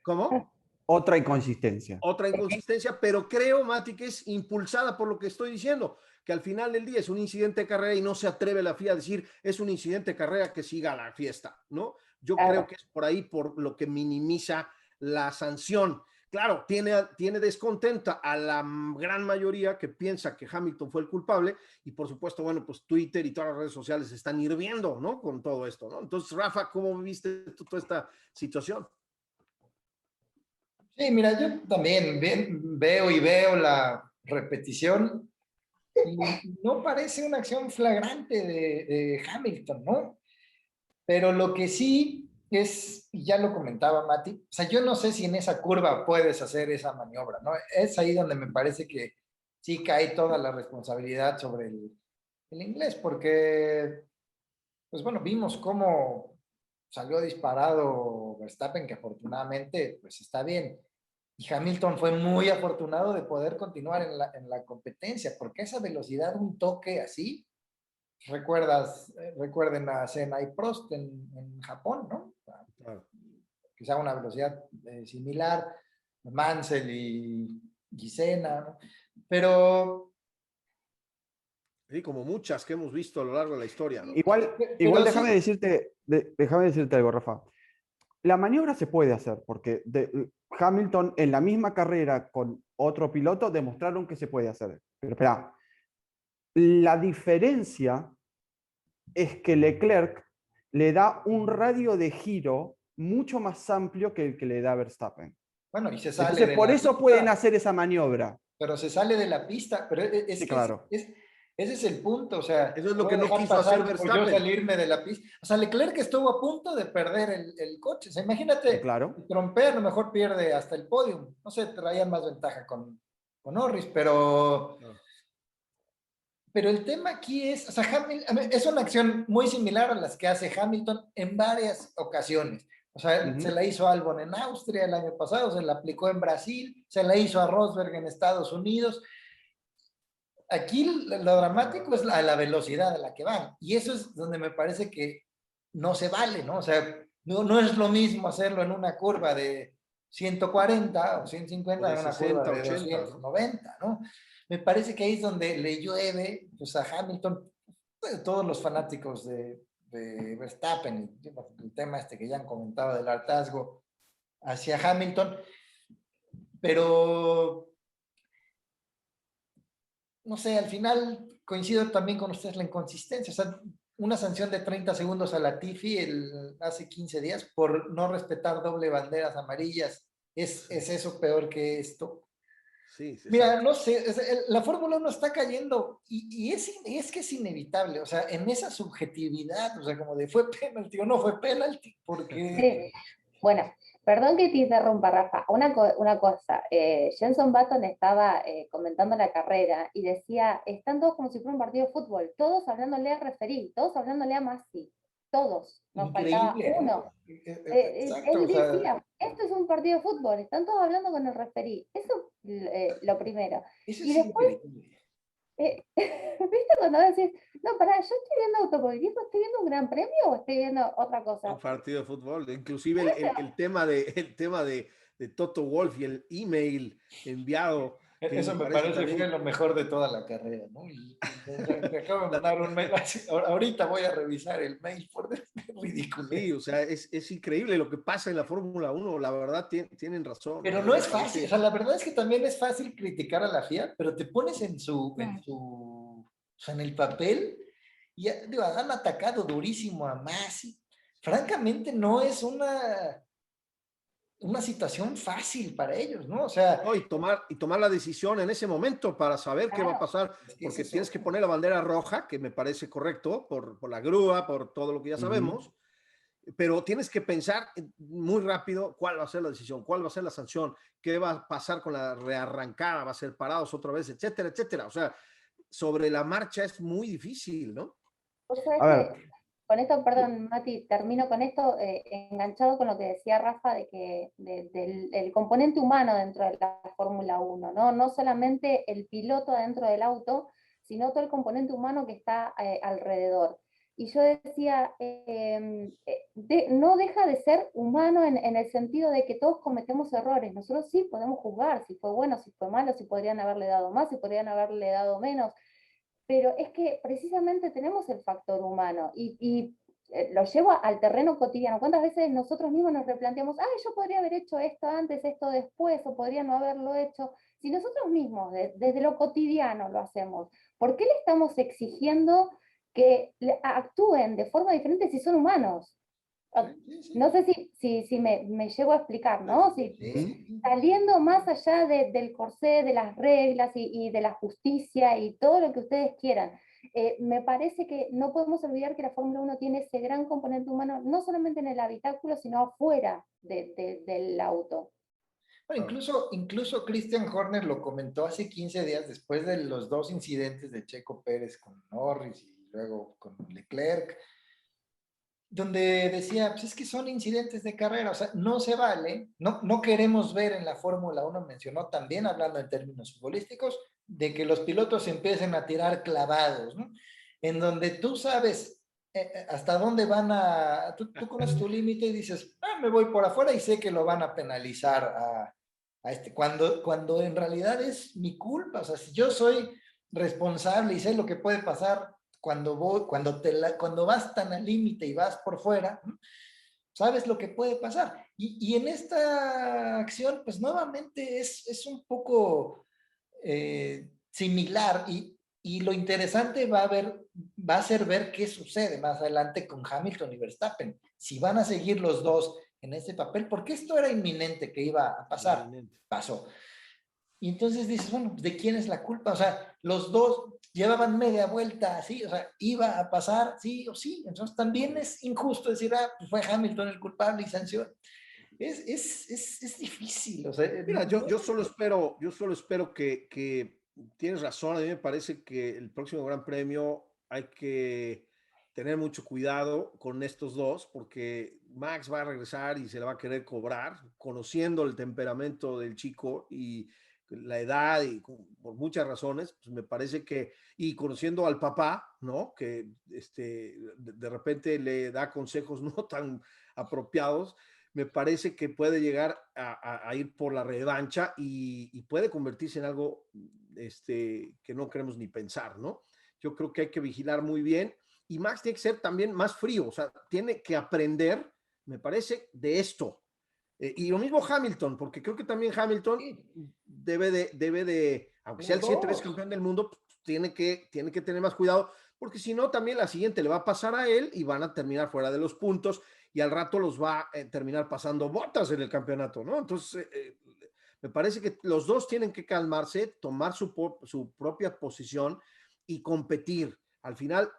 ¿Cómo? Otra inconsistencia. Otra inconsistencia, pero creo, Mati, que es impulsada por lo que estoy diciendo, que al final del día es un incidente de carrera y no se atreve la FIA a decir es un incidente de carrera, que siga la fiesta, ¿no? Yo creo que es por ahí por lo que minimiza la sanción, claro, tiene descontenta a la gran mayoría que piensa que Hamilton fue el culpable y por supuesto, bueno, pues Twitter y todas las redes sociales están hirviendo, ¿no? Con todo esto, ¿no? Entonces, Rafa, ¿cómo viste tú toda esta situación? Sí, mira, yo también veo la repetición y no parece una acción flagrante de Hamilton, ¿no? Pero lo que sí es, y ya lo comentaba Mati, o sea, yo no sé si en esa curva puedes hacer esa maniobra, ¿no? Es ahí donde me parece que sí cae toda la responsabilidad sobre el inglés, porque, pues bueno, vimos cómo salió disparado Verstappen, que afortunadamente, pues está bien. Y Hamilton fue muy afortunado de poder continuar en la competencia, porque esa velocidad, un toque así, recuerden a Senna y Prost en Japón, ¿no? Claro. Quizá una velocidad similar, Mansell y Senna, ¿no? Pero, Sí, como muchas que hemos visto a lo largo de la historia, ¿no? Igual, pero déjame sí, decirte, déjame decirte algo, Rafa. La maniobra se puede hacer, porque Hamilton en la misma carrera con otro piloto demostraron que se puede hacer. Pero espera, la diferencia es que Leclerc le da un radio de giro mucho más amplio que el que le da Verstappen. bueno, y se sale Entonces, de por la eso pueden pista, hacer esa maniobra. pero se sale de la pista, pero es Sí, que claro. ese es el punto, o sea, Eso es lo voy que a no dejar quiso hacer pasar por yo Verstappen. salirme de la pista. O sea, Leclerc estuvo a punto de perder el coche. O sea, Sí, imagínate, claro. si trompea, a lo mejor pierde hasta el podium. No sé, traían más ventaja con Norris, pero el tema aquí es, o sea, es una acción muy similar a las que hace Hamilton en varias ocasiones. O sea, se la hizo a Albon en Austria el año pasado, se la aplicó en Brasil, se la hizo a Rosberg en Estados Unidos. Aquí lo dramático es la velocidad a la que van. Y eso es donde me parece que no se vale, ¿no? O sea, no es lo mismo hacerlo en una curva de 140 o 150 O de en una curva 60, de 80, ¿no? 290, ¿no? Me parece que ahí es donde le llueve pues, a Hamilton, pues, todos los fanáticos de Verstappen, el tema este que ya han comentado del hartazgo hacia Hamilton, pero no sé, al final coincido también con ustedes la inconsistencia. O sea, una sanción de 30 segundos a Latifi hace 15 días por no respetar doble banderas amarillas. ¿Es eso peor que esto? Sí, Mira, exacto. no sé, la Fórmula 1 está cayendo y es que es inevitable, o sea, en esa subjetividad, o sea, como de fue penalti o no fue penalti, porque Sí. Bueno, perdón que te interrumpa, Rafa. Una cosa, Jenson Button estaba comentando la carrera y decía, están todos como si fuera un partido de fútbol, todos hablándole a referí, todos hablándole a Masi, todos, nos faltaba increíble, ¿no? uno. Exacto, Él o sea, decía, esto es un partido de fútbol, están todos hablando con el referí. Eso lo primero. eso Y es después, increíble. ¿viste cuando decís, no, pará, yo estoy viendo automovilismo, estoy viendo un gran premio o estoy viendo otra Un cosa? partido de fútbol. Inclusive Claro. el tema de Toto Wolff y el email enviado, que me Eso me parece parece fue también lo mejor de toda la carrera, ¿no? Y me acabo de mandar un mail, ahorita voy a revisar el mail por ridículo. sí, o sea, es increíble lo que pasa en la Fórmula 1, la verdad tienen razón. A Pero mí no me es fácil, o parece, sea, la verdad es que también es fácil criticar a la FIA, pero te pones o sea, en el papel y digo, han atacado durísimo a Masi. Francamente, no es una situación fácil para ellos, ¿no? O sea, no, y tomar la decisión en ese momento para saber qué va a Claro, pasar, es que ese porque es tienes que otro. poner la bandera roja, que me parece correcto, por la grúa, por todo lo que ya Ujú. sabemos, pero tienes que pensar muy rápido cuál va a ser la decisión, cuál va a ser la sanción, qué va a pasar con la rearrancada, va a ser parados otra vez, etcétera, etcétera. O sea, sobre la marcha es muy difícil, ¿no? vos sabés A ver, que con esto, perdón, Mati, termino con esto, enganchado con lo que decía Rafa, de que del el componente humano dentro de la Fórmula 1, ¿no? No solamente el piloto dentro del auto, sino todo el componente humano que está alrededor. Y yo decía, no deja de ser humano en el sentido de que todos cometemos errores. Nosotros sí podemos juzgar si fue bueno, si fue malo, si podrían haberle dado más, si podrían haberle dado menos, pero es que precisamente tenemos el factor humano y lo llevo al terreno cotidiano. ¿Cuántas veces nosotros mismos nos replanteamos, yo podría haber hecho esto antes, esto después, o podría no haberlo hecho? Si nosotros mismos, desde lo cotidiano lo hacemos, ¿por qué le estamos exigiendo que actúen de forma diferente si son humanos? No sé si me llego a explicar, ¿no? Saliendo más allá del corsé, de las reglas y de la justicia y todo lo que ustedes quieran, me parece que no podemos olvidar que la Fórmula 1 tiene ese gran componente humano, no solamente en el habitáculo, sino afuera del auto. Bueno, incluso Christian Horner lo comentó hace 15 días, después de los 2 incidentes de Checo Pérez con Norris y luego con Leclerc, donde decía, pues es que son incidentes de carrera, o sea, no se vale, no queremos ver en la Fórmula 1, mencionó también, hablando en términos futbolísticos, de que los pilotos empiecen a tirar clavados, ¿no? En donde tú sabes hasta dónde van tú conoces tu límite y dices, me voy por afuera y sé que lo van a penalizar a cuando en realidad es mi culpa, o sea, si yo soy responsable y sé lo que puede pasar cuando vas tan al límite y vas por fuera, sabes lo que puede pasar. Y en esta acción, pues nuevamente es un poco similar y lo interesante va a ser ver qué sucede más adelante con Hamilton y Verstappen. Si van a seguir los dos en ese papel, porque esto era inminente que iba a pasar, pasó. Y entonces dices, bueno, ¿de quién es la culpa? O sea, los dos llevaban media vuelta así, o sea, iba a pasar sí o sí. Entonces también es injusto decir, pues fue Hamilton el culpable y sanción. Es difícil. O sea, mira, yo solo espero que tienes razón. A mí me parece que el próximo Gran Premio hay que tener mucho cuidado con estos dos, porque Max va a regresar y se le va a querer cobrar, conociendo el temperamento del chico y la edad y por muchas razones, pues me parece que, y conociendo al papá, ¿no? Que de repente le da consejos no tan apropiados, me parece que puede llegar a ir por la revancha y puede convertirse en algo que no queremos ni pensar, ¿no? Yo creo que hay que vigilar muy bien y Max tiene que ser también más frío, o sea, tiene que aprender, me parece, de esto. Y lo mismo Hamilton, porque creo que también Hamilton debe de aunque sea el 7 veces campeón del mundo, tiene que tener más cuidado, porque si no, también la siguiente le va a pasar a él y van a terminar fuera de los puntos y al rato los va a terminar pasando Bottas en el campeonato, ¿no? Entonces, me parece que los dos tienen que calmarse, tomar su propia posición y competir. Al final,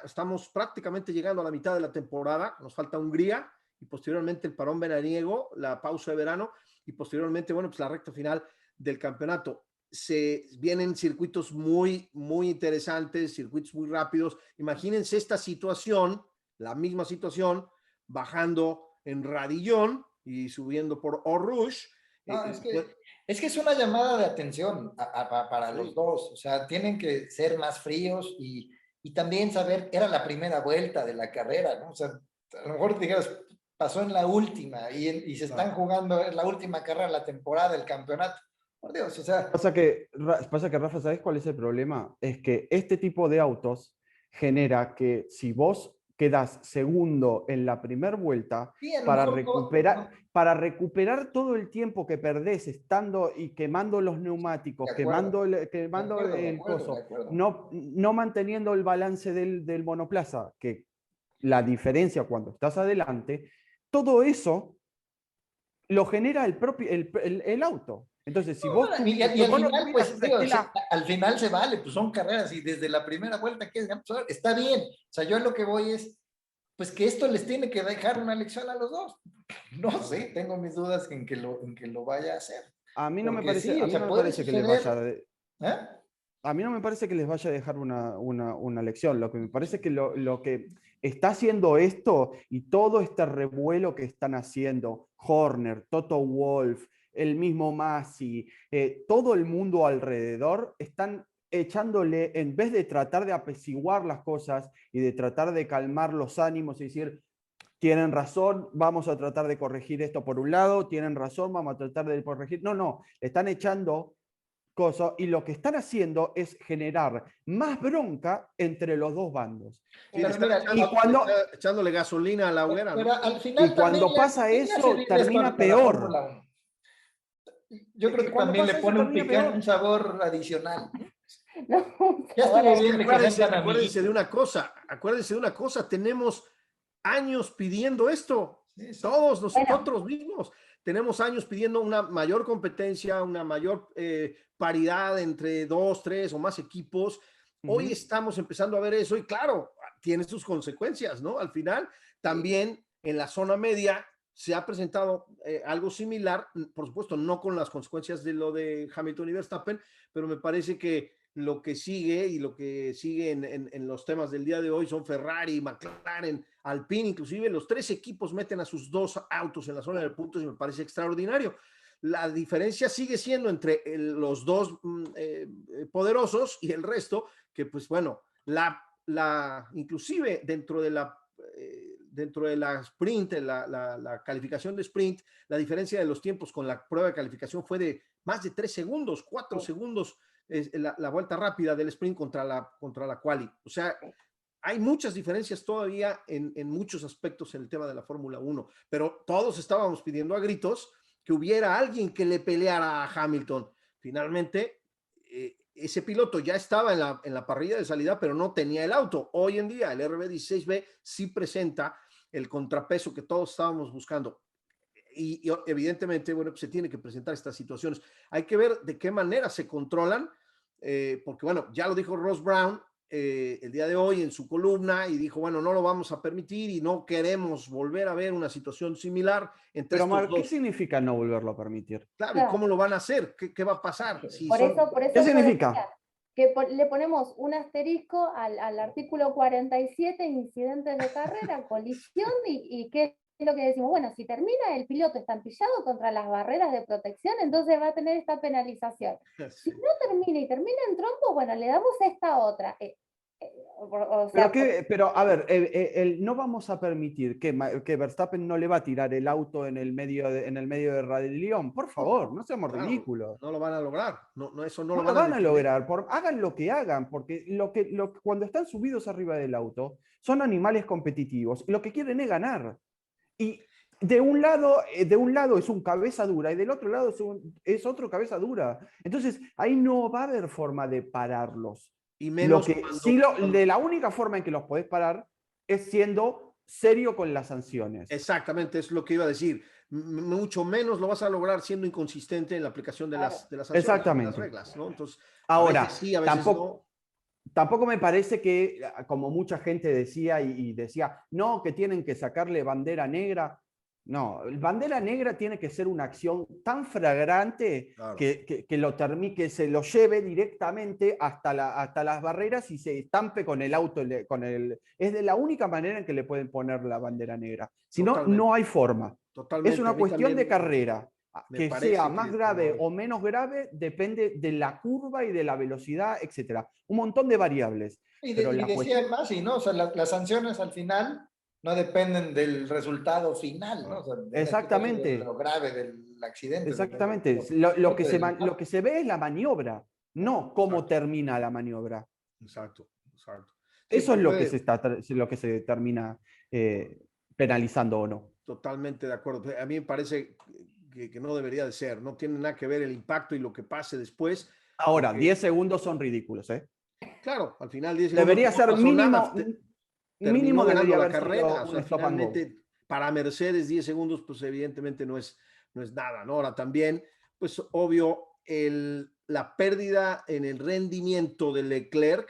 estamos prácticamente llegando a la mitad de la temporada, nos falta Hungría, y posteriormente el parón veraniego, la pausa de verano, y posteriormente, bueno, pues la recta final del campeonato. Se vienen circuitos muy, muy interesantes, circuitos muy rápidos. Imagínense esta situación, la misma situación, bajando en Radillón y subiendo por Eau Rouge. No, es que es una llamada de atención para los dos. O sea, tienen que ser más fríos y también saber, era la primera vuelta de la carrera, ¿no? O sea, a lo mejor digas, pasó en la última y se están jugando en la última carrera de la temporada del campeonato. Por Dios, o sea. Pasa que, Rafa, ¿sabes cuál es el problema? Es que este tipo de autos genera que si vos quedas segundo en la primera vuelta, para recuperar todo el tiempo que perdés estando y quemando los neumáticos, quemando el coso, no manteniendo el balance del monoplaza, que la diferencia cuando estás adelante, todo eso lo genera el auto. Entonces, si vos... Y al final, pues, al final se vale, pues son carreras y desde la primera vuelta que está bien. O sea, yo a lo que voy es, pues que esto les tiene que dejar una lección a los dos. No sé, tengo mis dudas en que lo vaya a hacer. A mí no me parece, a mí no me parece que les vaya... A mí no me parece que les vaya a dejar una lección. Lo que me parece que lo que está haciendo esto y todo este revuelo que están haciendo, Horner, Toto Wolff, el mismo Masi, todo el mundo alrededor, están echándole, en vez de tratar de apaciguar las cosas y de tratar de calmar los ánimos y decir, tienen razón, vamos a tratar de corregir esto por un lado, tienen razón, vamos a tratar de corregir. No, están echando cosa, y lo que están haciendo es generar más bronca entre los dos bandos. Sí, le Pero están mira, echándole gasolina a la hoguera, pero ¿no? al Y final cuando también pasa ¿quién le hace eso, bien termina esto a la peor. Fórmula 1? Yo creo Y que cuando también le pasa eso, pone un termina picante, peor. un sabor adicional. No, Ya ahora estuvo bien de que sean tan Acuérdense de amiguitos. acuérdense de una cosa, tenemos años pidiendo esto, Sí, sí. todos bueno, nosotros mismos. Tenemos años pidiendo una mayor competencia, una mayor paridad entre dos, tres o más equipos. Hoy Ujú. estamos empezando a ver eso y claro, tiene sus consecuencias, ¿no? Al final, también en la zona media se ha presentado algo similar, por supuesto, no con las consecuencias de lo de Hamilton y Verstappen, pero me parece que lo que sigue y lo que sigue en los temas del día de hoy son Ferrari, McLaren, Alpine, inclusive los tres equipos meten a sus dos autos en la zona de puntos y me parece extraordinario. La diferencia sigue siendo entre los dos poderosos y el resto, que pues bueno, inclusive dentro de la sprint, la calificación de sprint, la diferencia de los tiempos con la prueba de calificación fue de más de 3 segundos, 4 segundos la vuelta rápida del sprint contra la quali. O sea, hay muchas diferencias todavía en muchos aspectos en el tema de la Fórmula 1, pero todos estábamos pidiendo a gritos que hubiera alguien que le peleara a Hamilton. Finalmente, ese piloto ya estaba en la parrilla de salida, pero no tenía el auto. Hoy en día el RB16B sí presenta el contrapeso que todos estábamos buscando. Y evidentemente, bueno, pues se tiene que presentar estas situaciones. Hay que ver de qué manera se controlan, porque bueno, ya lo dijo Ross Brown el día de hoy en su columna y dijo, bueno, no lo vamos a permitir y no queremos volver a ver una situación similar entre Pero, estos Mar, ¿qué dos. significa no volverlo a permitir? Claro, ¿y claro. cómo lo van a hacer? ¿Qué va a pasar? Si Por son... eso ¿Qué yo significa? decía que le ponemos un asterisco al artículo 47, incidentes de carrera, colisión, y qué es lo que decimos, bueno, si termina el piloto estampillado contra las barreras de protección, entonces va a tener esta penalización. Si no termina y termina en trompo, bueno, le damos esta otra. O sea, Pero, a ver, no vamos a permitir que Verstappen no le va a tirar el auto en el medio de Radión. Por favor, no seamos Claro, ridículos. no lo van a lograr. No, eso no No lo lo van a van a detener. lograr. Hagan lo que hagan, porque cuando están subidos arriba del auto, son animales competitivos. Lo que quieren es ganar. Y de un lado es un cabeza dura y del otro lado es otro cabeza dura. Entonces, ahí no va a haber forma de pararlos. Y menos De la única forma en que los podés parar es siendo serio con las sanciones. Exactamente, es lo que iba a decir. Mucho menos lo vas a lograr siendo inconsistente en la aplicación de las sanciones, Exactamente. de las reglas, ¿no? Entonces, ahora, a veces sí, a veces no. Tampoco me parece que, como mucha gente decía y decía, no, que tienen que sacarle bandera negra. No, bandera negra tiene que ser una acción tan flagrante Claro. que se lo lleve directamente hasta las barreras y se estampe con el auto. Es de la única manera en que le pueden poner la bandera negra. Si no, Totalmente. no hay forma. Totalmente. Es una cuestión de carrera. me Que parece sea más que grave no. o menos grave depende de la curva y de la velocidad, etcétera. Un montón de variables. Pero la decía cuestión... más, y no, o sea, las sanciones al final no dependen del resultado final, ¿no? O sea, en Exactamente. este caso, de lo grave del accidente. Exactamente. Lo que se ve es la maniobra, no cómo Exacto. termina la maniobra. Exacto. Eso es lo que se termina penalizando o no. Totalmente de acuerdo. A mí me parece que no debería de ser. No tiene nada que ver el impacto y lo que pase después. Ahora, Porque, 10 segundos son ridículos, ¿eh? claro, al final 10 Debería segundos no ser pasó mínimo, nada. Terminó mínimo ganando debería la haber carrera. sido O sea, un stop and go. finalmente, para Mercedes 10 segundos, pues evidentemente no es nada, ¿no? Ahora también, pues obvio, la pérdida en el rendimiento de Leclerc,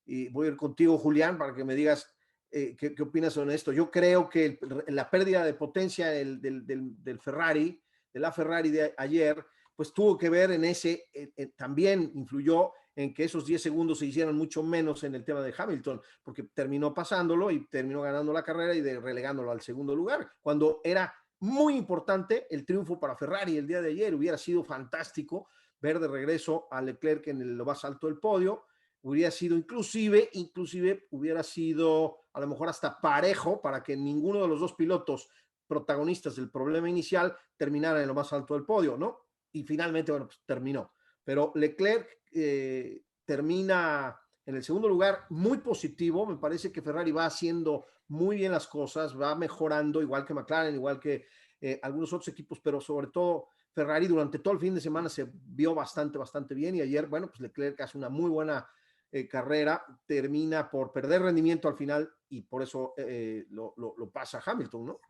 y voy a ir contigo, Julián, para que me digas qué opinas sobre esto. Yo creo que la pérdida de potencia del Ferrari, de la Ferrari de ayer, pues tuvo que ver en ese, también influyó en que esos 10 segundos se hicieran mucho menos en el tema de Hamilton, porque terminó pasándolo y terminó ganando la carrera y relegándolo al segundo lugar, cuando era muy importante el triunfo para Ferrari el día de ayer. Hubiera sido fantástico ver de regreso a Leclerc en lo más alto del podio. Hubiera sido inclusive hubiera sido a lo mejor hasta parejo para que ninguno de los dos pilotos protagonistas del problema inicial terminara en lo más alto del podio, ¿no? Y finalmente, bueno, pues terminó. Pero Leclerc termina en el segundo lugar muy positivo. Me parece que Ferrari va haciendo muy bien las cosas, va mejorando, igual que McLaren, igual que algunos otros equipos, pero sobre todo Ferrari durante todo el fin de semana se vio bastante bien, y ayer, bueno, pues Leclerc hace una muy buena carrera, termina por perder rendimiento al final y por eso lo pasa Hamilton, ¿no?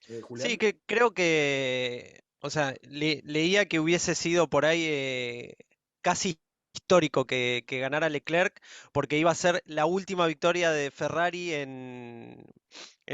Sí, Julián. que creo que, o sea, leía que hubiese sido por ahí casi histórico que ganara Leclerc, porque iba a ser la última victoria de Ferrari en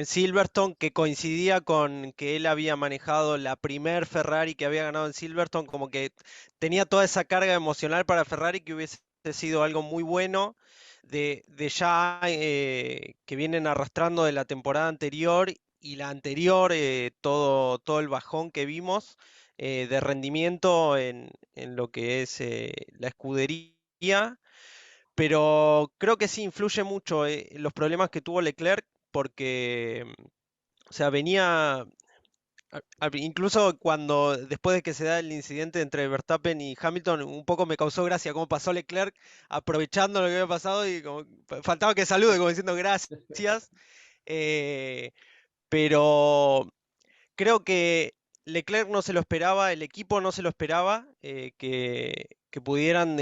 Silverstone, que coincidía con que él había manejado la primer Ferrari que había ganado en Silverstone, como que tenía toda esa carga emocional para Ferrari que hubiese sido algo muy bueno. De ya que vienen arrastrando de la temporada anterior y la anterior, todo el bajón que vimos de rendimiento en lo que es la escudería, pero creo que sí influye mucho los problemas que tuvo Leclerc porque, o sea, venía, incluso cuando después de que se da el incidente entre Verstappen y Hamilton, un poco me causó gracia cómo pasó Leclerc aprovechando lo que había pasado y como, faltaba que salude como diciendo gracias. eh, pero creo que Leclerc no se lo esperaba, el equipo no se lo esperaba, que pudieran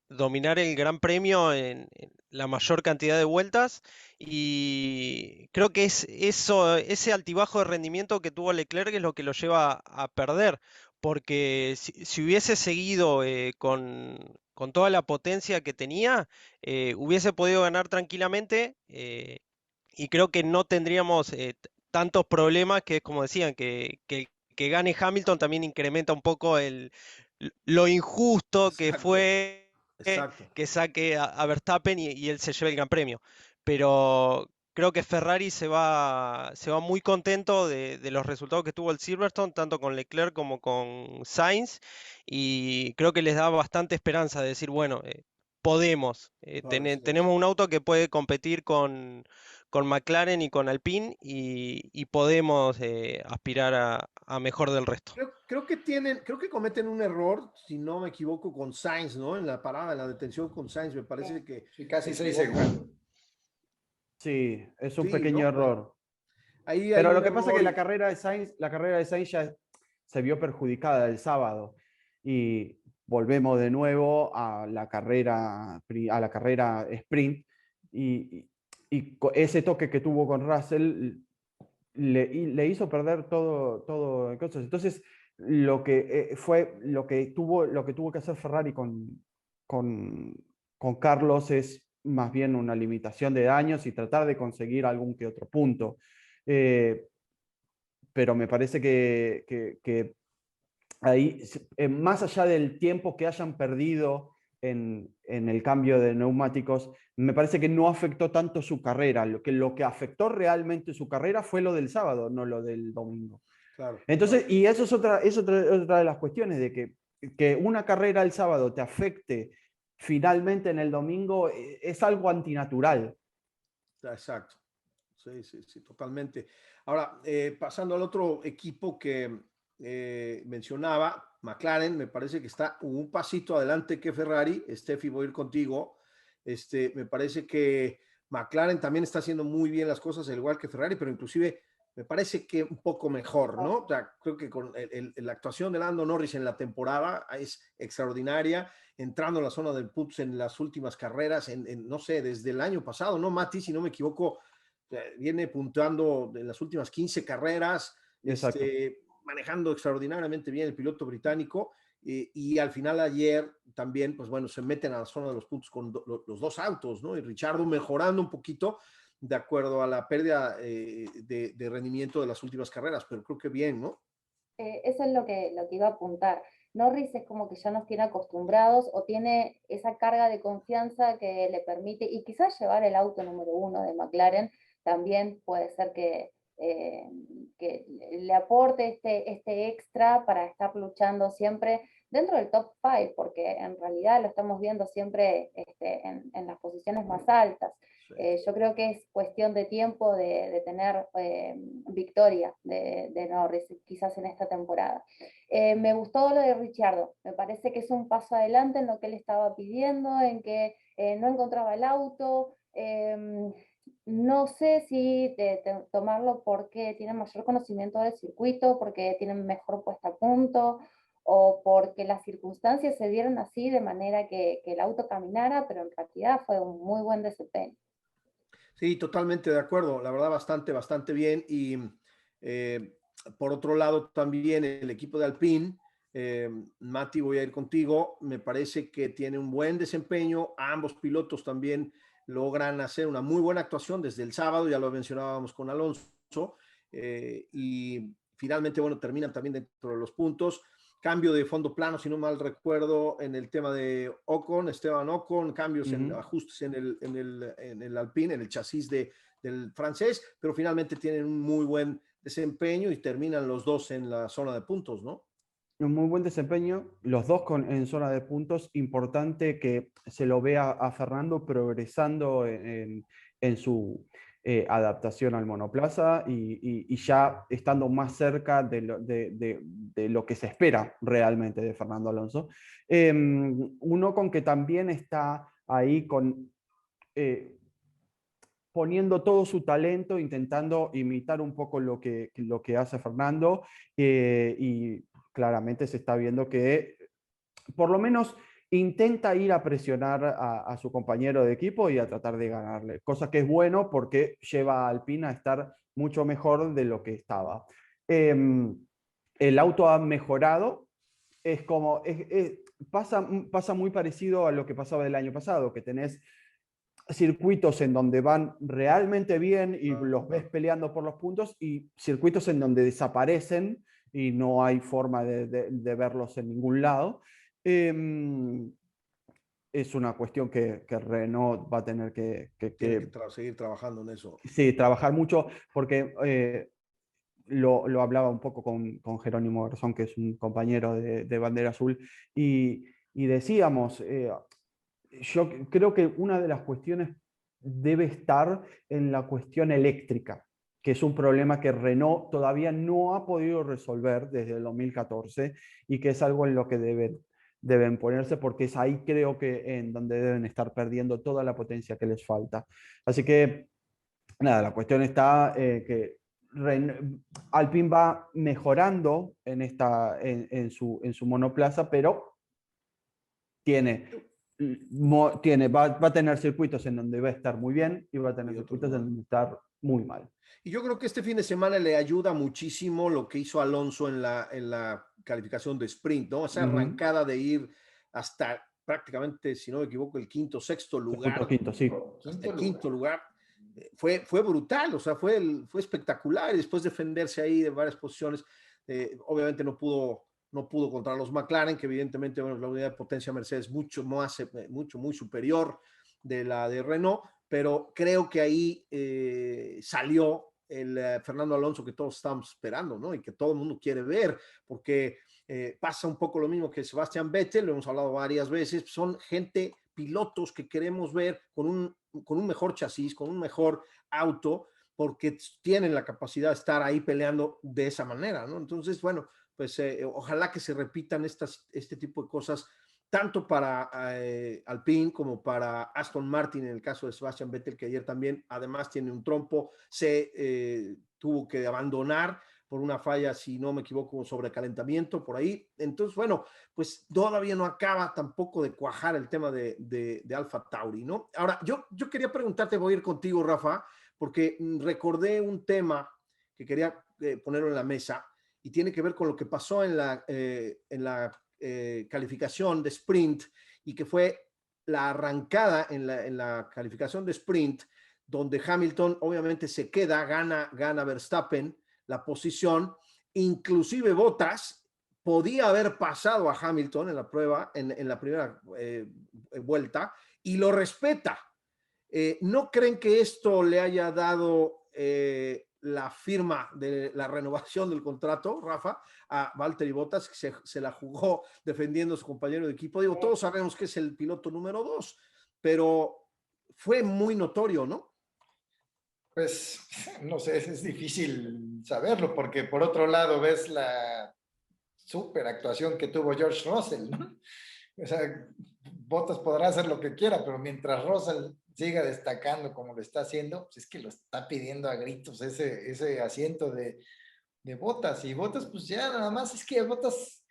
dominar el Gran Premio en la mayor cantidad de vueltas. Y creo que es eso, ese altibajo de rendimiento que tuvo Leclerc es lo que lo lleva a perder. Porque si hubiese seguido con toda la potencia que tenía, hubiese podido ganar tranquilamente. Y creo que no tendríamos tantos problemas que es como decían, que gane Hamilton también incrementa un poco lo injusto que Exacto, fue exacto. que saque a Verstappen y él se lleve el Gran Premio. Pero creo que Ferrari se va muy contento de los resultados que tuvo el Silverstone, tanto con Leclerc como con Sainz, y creo que les da bastante esperanza de decir, bueno, podemos, Así es. tenemos un auto que puede competir con McLaren y con Alpine y podemos aspirar a mejor del resto. Creo que cometen un error, si no me equivoco, con Sainz, ¿no? En la parada, en la detención con Sainz, me parece que Sí, se casi 6 segundos. equivocan. Sí, es un Sí, pequeño ¿no? error. Ahí hay Pero lo un que pasa es error que y la carrera de Sainz ya se vio perjudicada el sábado y volvemos de nuevo a la carrera sprint y ese toque que tuvo con Russell le hizo perder todo cosas. Entonces, lo que tuvo que hacer Ferrari con, con Carlos es más bien una limitación de daños y tratar de conseguir algún que otro punto. Eh, pero me parece que ahí, más allá del tiempo que hayan perdido en el cambio de neumáticos, me parece que no afectó tanto su carrera. Lo que afectó realmente su carrera fue lo del sábado, no lo del domingo. claro, Entonces, claro. y eso es otra de las cuestiones, de que una carrera el sábado te afecte finalmente en el domingo, es algo antinatural. Exacto. Sí, totalmente. Ahora, pasando al otro equipo que mencionaba, McLaren, me parece que está un pasito adelante que Ferrari. Steffi, voy a ir contigo. Me parece que McLaren también está haciendo muy bien las cosas, al igual que Ferrari, pero inclusive me parece que un poco mejor, ¿no? O sea, creo que con la actuación de Lando Norris en la temporada es extraordinaria, entrando en la zona del Puts en las últimas carreras, no sé, desde el año pasado, ¿no, Mati? Si no me equivoco, viene puntuando en las últimas 15 carreras, Exacto. manejando extraordinariamente bien el piloto británico, y al final ayer también, pues bueno, se meten a la zona de los puntos con los dos autos, ¿no? Y Richardo mejorando un poquito de acuerdo a la pérdida de rendimiento de las últimas carreras, pero creo que bien, ¿no? Eso es lo que iba a apuntar. Norris es como que ya nos tiene acostumbrados o tiene esa carga de confianza que le permite, y quizás llevar el auto número uno de McLaren también puede ser que le aporte este extra para estar luchando siempre dentro del top 5, porque en realidad lo estamos viendo siempre en las posiciones más altas. Yo creo que es cuestión de tiempo de tener victoria de Norris, quizás en esta temporada. Me gustó lo de Ricciardo, me parece que es un paso adelante en lo que él estaba pidiendo, en que no encontraba el auto. No sé si tomarlo porque tiene mayor conocimiento del circuito, porque tiene mejor puesta a punto, o porque las circunstancias se dieron así de manera que el auto caminara, pero en realidad fue un muy buen desempeño. Sí, totalmente de acuerdo. La verdad, bastante, bastante bien. Y eh, por otro lado, también el equipo de Alpine, Mati, voy a ir contigo. Me parece que tiene un buen desempeño. Ambos pilotos también logran hacer una muy buena actuación desde el sábado, ya lo mencionábamos con Alonso. Y finalmente, bueno, terminan también dentro de los puntos. Cambio de fondo plano, si no mal recuerdo, en el tema de Ocon, Esteban Ocon, cambios en ajustes en el Alpine, en el chasis del francés, pero finalmente tienen un muy buen desempeño y terminan los dos en la zona de puntos, ¿no? Un muy buen desempeño, los dos en zona de puntos. Importante que se lo vea a Fernando progresando en su adaptación al monoplaza y ya estando más cerca de lo que se espera realmente de Fernando Alonso. Uno con que también está ahí poniendo todo su talento, intentando imitar un poco lo que hace Fernando, y claramente se está viendo que por lo menos intenta ir a presionar a su compañero de equipo y a tratar de ganarle, cosa que es bueno porque lleva a Alpine a estar mucho mejor de lo que estaba. El auto ha mejorado, es como, pasa muy parecido a lo que pasaba el año pasado, que tenés circuitos en donde van realmente bien y los ves peleando por los puntos, y circuitos en donde desaparecen y no hay forma de verlos en ningún lado. Es una cuestión que Renault va a tener Tiene que seguir trabajando en eso. sí, trabajar mucho, porque lo hablaba un poco con Jerónimo Garzón, que es un compañero de Bandera Azul, y decíamos, yo creo que una de las cuestiones debe estar en la cuestión eléctrica, que es un problema que Renault todavía no ha podido resolver desde el 2014 y que es algo en lo que deben ponerse, porque es ahí creo que en donde deben estar perdiendo toda la potencia que les falta. Así que, nada, la cuestión está que Alpine va mejorando en su monoplaza, pero va a tener circuitos en donde va a estar muy bien y va a tener circuitos en donde va a estar muy mal. Y yo creo que este fin de semana le ayuda muchísimo lo que hizo Alonso en la calificación de sprint, ¿no? Esa arrancada de ir hasta prácticamente, si no me equivoco, el quinto, sexto lugar. Quinto, sí. Hasta el quinto lugar. Fue brutal, o sea, fue espectacular. Y después defenderse ahí de varias posiciones, obviamente no pudo contra los McLaren, que evidentemente, bueno, la unidad de potencia Mercedes muy superior de la de Renault, pero creo que ahí salió el Fernando Alonso que todos estábamos esperando, ¿no? Y que todo el mundo quiere ver, porque pasa un poco lo mismo que Sebastian Vettel, lo hemos hablado varias veces, son pilotos que queremos ver con un mejor chasis, con un mejor auto, porque tienen la capacidad de estar ahí peleando de esa manera, ¿no? Entonces, bueno, pues ojalá que se repitan este tipo de cosas tanto para Alpine como para Aston Martin, en el caso de Sebastian Vettel, que ayer también además tiene un trompo, se tuvo que abandonar por una falla, si no me equivoco, sobrecalentamiento por ahí. Entonces, bueno, pues todavía no acaba tampoco de cuajar el tema de Alfa Tauri, ¿no? Ahora, yo quería preguntarte, voy a ir contigo, Rafa, porque recordé un tema que quería ponerlo en la mesa y tiene que ver con lo que pasó en la calificación de sprint, y que fue la arrancada en la calificación de sprint, donde Hamilton obviamente se queda, gana Verstappen la posición, inclusive Bottas podía haber pasado a Hamilton en la prueba, en la primera vuelta, y lo respeta. ¿No creen que esto le haya dado la firma de la renovación del contrato, Rafa, a Valtteri Bottas, que se la jugó defendiendo a su compañero de equipo? Digo, todos sabemos que es el piloto número 2, pero fue muy notorio, ¿no? Pues no sé, es difícil saberlo porque por otro lado ves la super actuación que tuvo George Russell, ¿no? O sea, Bottas podrá hacer lo que quiera, pero mientras Russell siga destacando como lo está haciendo, pues es que lo está pidiendo a gritos ese asiento de Bottas. Y Bottas, pues ya nada más es que Bottas,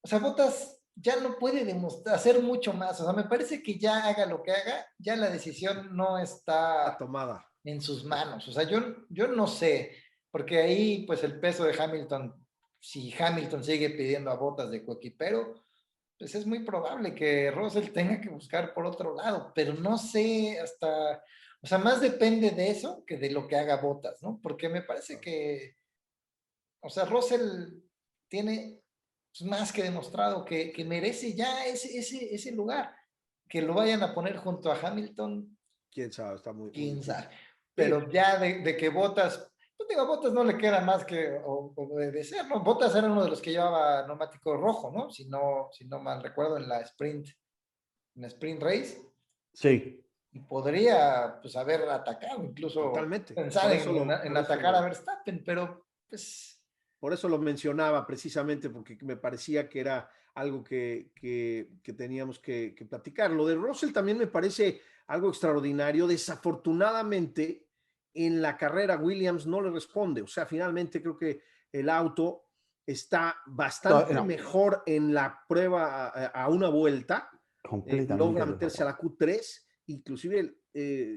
o sea, Bottas ya no puede demostrar, hacer mucho más. O sea, me parece que ya haga lo que haga, ya la decisión no La está tomada. en sus manos. O sea, yo no sé, porque ahí pues el peso de Hamilton, si Hamilton sigue pidiendo a Bottas de coequipero, pues es muy probable que Russell tenga que buscar por otro lado, pero no sé hasta, o sea, más depende de eso que de lo que haga Bottas, ¿no? Porque me parece que, o sea, Russell tiene pues, más que demostrado que merece ya ese lugar. Que lo vayan a poner junto a Hamilton, Quién sabe, está muy quién difícil. sabe. Pero ya de que Bottas, pues digo, a Bottas no le queda más que de ser, ¿no? Bottas era uno de los que llevaba neumático rojo, ¿no? Si no mal recuerdo, en la sprint race. Sí. Y podría, pues, haber atacado, incluso Totalmente. pensar Por eso en atacar a Verstappen, pero, pues... Por eso lo mencionaba precisamente, porque me parecía que era algo que teníamos que platicar. Lo de Russell también me parece algo extraordinario. Desafortunadamente, en la carrera Williams no le responde. O sea, finalmente creo que el auto está bastante No, mejor en la prueba a una vuelta. completamente Logra en meterse a la desacuerdo. Q3, inclusive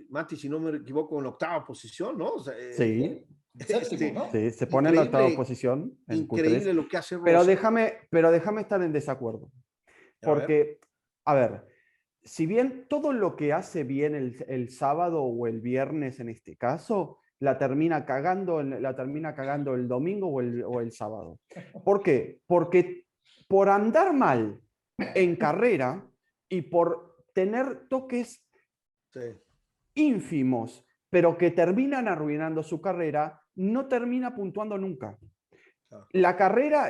Mati, si no me equivoco, en la octava posición, ¿no? O sea, Sí, Séptimo, ¿no? sí, se pone en la octava increíble, posición en increíble Q3, lo que hace pero Russell. déjame estar en desacuerdo. A ver, Porque, a ver, si bien todo lo que hace bien el sábado o el viernes en este caso, la termina cagando el domingo o el sábado. ¿Por qué? Porque por andar mal en carrera y por tener toques sí, ínfimos, pero que terminan arruinando su carrera, no termina puntuando nunca. claro, La carrera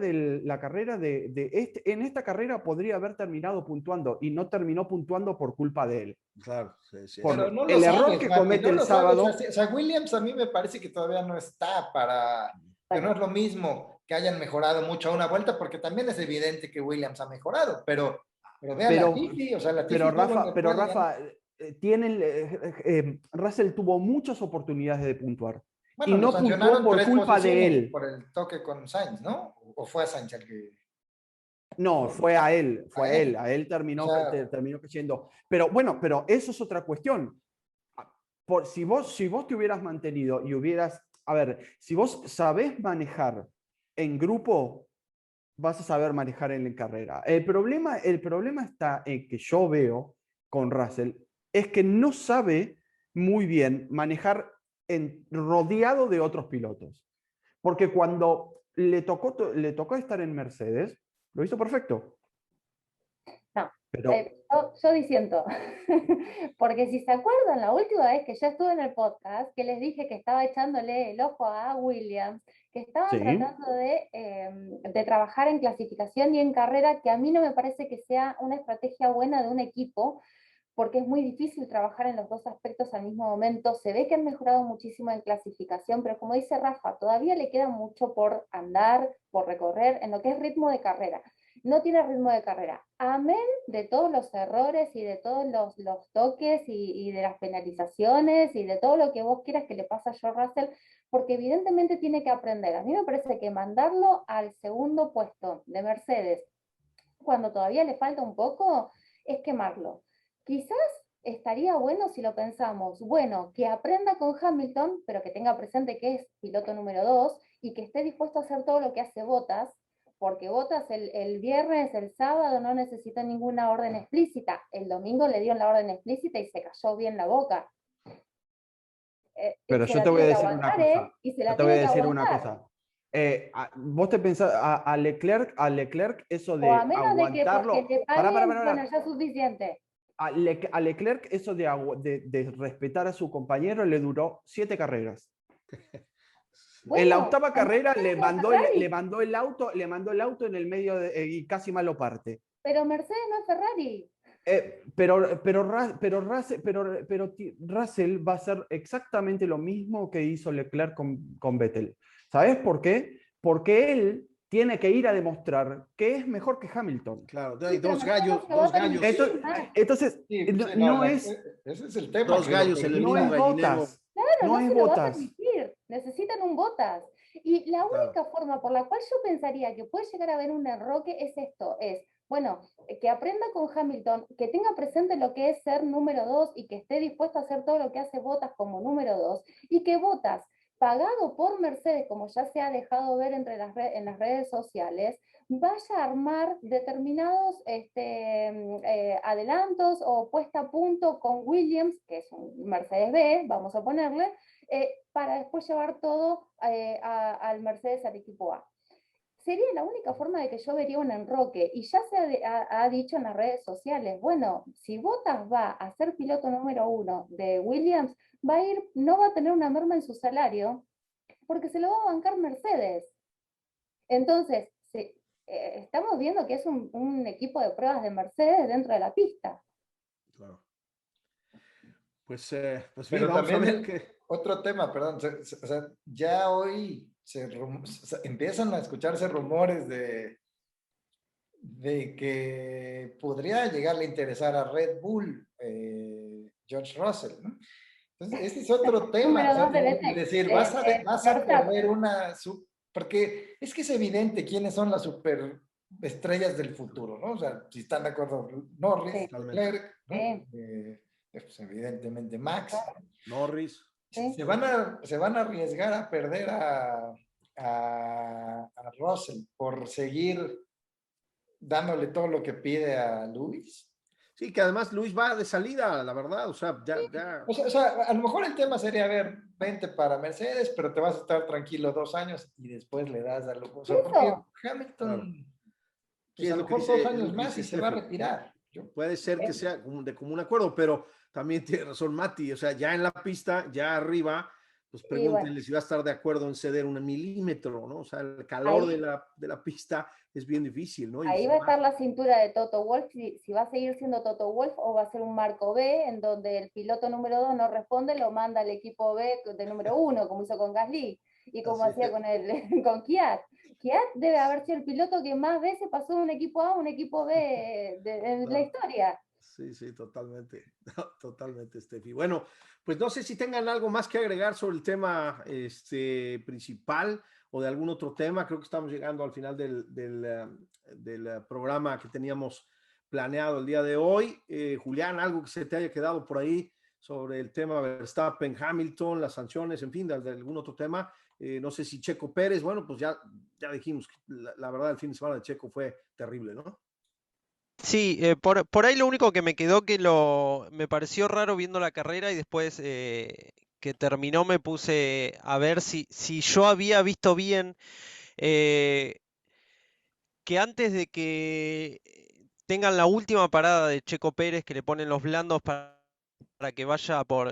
en esta carrera podría haber terminado puntuando y no terminó puntuando por culpa de él. claro, sí, sí, es Por Pero cierto. no lo el error sabes, que Mati, comete no el lo sabes. sábado. O sea, Williams a mí me parece que todavía no está para, que no es lo mismo que hayan mejorado mucho a una vuelta, porque también es evidente que Williams ha mejorado, pero vea la Pero, Tiffy, o sea, la pero Tiffy Rafa, le puede ganar. Russell tuvo muchas oportunidades de puntuar y Bueno, lo no puntuó sancionaron por 3 culpa de posiciones él. por el toque con Sainz, ¿no? ¿O fue a Sainz el que...? No, A él. a él O terminó, sea, terminó cayendo. Pero bueno, pero eso es otra cuestión. Si vos te hubieras mantenido y hubieras, a ver, si vos sabés manejar en grupo, vas a saber manejar en carrera. El problema está en que yo veo con Russell, es que no sabe muy bien manejar rodeado de otros pilotos. Porque cuando le tocó estar en Mercedes, lo hizo perfecto. No, Pero yo disiento, porque si se acuerdan, la última vez que yo estuve en el podcast, que les dije que estaba echándole el ojo a Williams, que estaban sí, tratando de trabajar en clasificación y en carrera, que a mí no me parece que sea una estrategia buena de un equipo, porque es muy difícil trabajar en los dos aspectos al mismo momento. Se ve que han mejorado muchísimo en clasificación, pero como dice Rafa, todavía le queda mucho por andar, por recorrer en lo que es ritmo de carrera. No tiene ritmo de carrera. Amén de todos los errores y de todos los toques y de las penalizaciones y de todo lo que vos quieras que le pase a George Russell, porque evidentemente tiene que aprender. A mí me parece que mandarlo al segundo puesto de Mercedes, cuando todavía le falta un poco, es quemarlo. Quizás estaría bueno si lo pensamos, bueno, que aprenda con Hamilton, pero que tenga presente que es piloto número 2 y que esté dispuesto a hacer todo lo que hace Bottas, porque Bottas el viernes, el sábado no necesita ninguna orden explícita. El domingo le dieron la orden explícita y se cayó bien la boca. pero Se yo la te voy a tiene que decir una aguantar, cosa. y se Yo la te voy a tiene que decir una aguantar. cosa. Vos te pensás a Leclerc eso O a de menos de que porque aguantarlo. le paguen, bueno, Pará. ya es suficiente. A Leclerc eso de respetar a su compañero le duró 7 carreras. En la Bueno, octava a carrera Mercedes no es Ferrari. le mandó el auto en el medio y casi mal lo parte. Pero Mercedes no es Ferrari. Russell va a hacer exactamente lo mismo que hizo Leclerc con Vettel. ¿Sabes por qué? Porque él tiene que ir a demostrar que es mejor que Hamilton. Claro, Sí, hay pero dos nosotros gallos, se va a dos gallos, permitir Entonces, Sí, no, sí, no es, ese es el tema. dos que lo gallos en el no mismo es permita. gallinero. Bottas. Claro, No no es se lo va a Bottas. permitir, necesitan un Bottas. Y la Claro. única forma por la cual yo pensaría que puede llegar a haber un enroque es esto, es, bueno, que aprenda con Hamilton, que tenga presente lo que es ser número 2 y que esté dispuesto a hacer todo lo que hace Bottas como número 2, y que Bottas, pagado por Mercedes, como ya se ha dejado ver en las redes sociales, vaya a armar determinados adelantos o puesta a punto con Williams, que es un Mercedes-B, vamos a ponerle, para después llevar todo al Mercedes al equipo A. Sería la única forma de que yo vería un enroque. Y ya se ha dicho en las redes sociales, bueno, si Bottas va a ser piloto número 1 de Williams, no va a tener una merma en su salario, porque se lo va a bancar Mercedes. Entonces, estamos viendo que es un equipo de pruebas de Mercedes dentro de la pista. Claro. Pues Pero bien, vamos a también ver qué. otro tema, perdón, o sea, ya hoy o sea, empiezan a escucharse rumores de que podría llegarle a interesar a Red Bull, George Russell, ¿no? Entonces, este es otro tema, o Número sea, 2 de es Vettel, decir, vas a Verstappen. perder porque es que es evidente quiénes son las superestrellas del futuro, ¿no? O sea, si están de acuerdo, Norris, Sí. Leclerc, ¿no? Sí. Pues evidentemente Max. Norris. Sí. Se van a arriesgar a perder a Russell por seguir dándole todo lo que pide a Luis. Sí, que además Luis va de salida, la verdad, o sea, ya. O sea, a lo mejor el tema sería, a ver, vente para Mercedes, pero te vas a estar tranquilo 2 años y después le das a lo... O sea, porque Eso. Claro. Hamilton, Sí, pues a es lo lo que mejor dice, 2 es lo años que más dice y se va a Steffi. retirar. Puede ser que sea de común acuerdo, pero también tiene razón Mati, o sea, ya en la pista, ya arriba, pues Y bueno, pregúntenle si va a estar de acuerdo en ceder un milímetro, ¿no? O sea, el calor ahí, de la pista es bien difícil, ¿no? ahí va a estar la cintura de Toto Wolff, si va a seguir siendo Toto Wolff o va a ser un Marco B, en donde el piloto número 2 no responde, lo manda al equipo B de número 1, como hizo con Gasly y como Así hacía con Kvyat. Kvyat debe haber sido el piloto que más veces pasó de un equipo A a un equipo B en la claro. historia. Sí, sí, totalmente, totalmente, Steffi. Bueno, pues no sé si tengan algo más que agregar sobre el tema principal o de algún otro tema. Creo que estamos llegando al final del programa que teníamos planeado el día de hoy. Julián, algo que se te haya quedado por ahí sobre el tema Verstappen, Hamilton, las sanciones, en fin, de algún otro tema. No sé si Checo Pérez, bueno, pues ya dijimos que la verdad el fin de semana de Checo fue terrible, ¿no? Sí, por ahí lo único que me quedó me pareció raro viendo la carrera y después que terminó me puse a ver si yo había visto bien eh, que antes de que tengan la última parada de Checo Pérez, que le ponen los blandos para que vaya por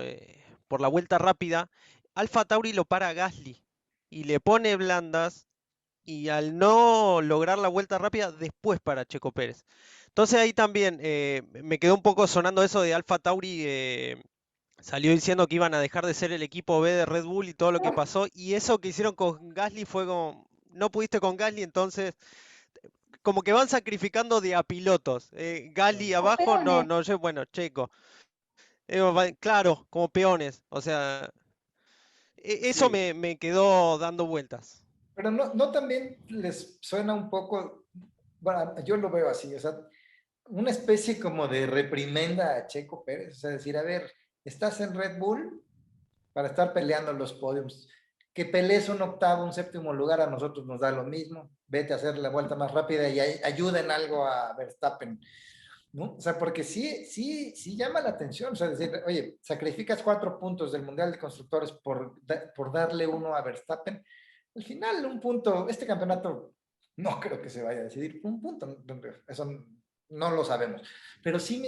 la vuelta rápida, Alfa Tauri lo para a Gasly y le pone blandas y al no lograr la vuelta rápida, después para Checo Pérez. Entonces ahí también me quedó un poco sonando eso de Alfa Tauri, salió diciendo que iban a dejar de ser el equipo B de Red Bull y todo lo que pasó, y eso que hicieron con Gasly fue como, no pudiste con Gasly, entonces como que van sacrificando de a pilotos. Gasly Como abajo, no, peones. no, bueno, Checo. Claro, como peones, o sea, eso Sí, me quedó dando vueltas. Pero no también les suena un poco, bueno, yo lo veo así, o sea, una especie como de reprimenda a Checo Pérez, o sea, decir, a ver, estás en Red Bull para estar peleando los podiums, que pelees un octavo, un séptimo lugar, a nosotros nos da lo mismo, vete a hacer la vuelta más rápida y ayuda en algo a Verstappen, ¿no? O sea, porque sí llama la atención, o sea, decir, oye, sacrificas 4 puntos del Mundial de Constructores por darle uno a Verstappen, al final un punto, este campeonato no creo que se vaya a decidir un punto, eso no lo sabemos, pero sí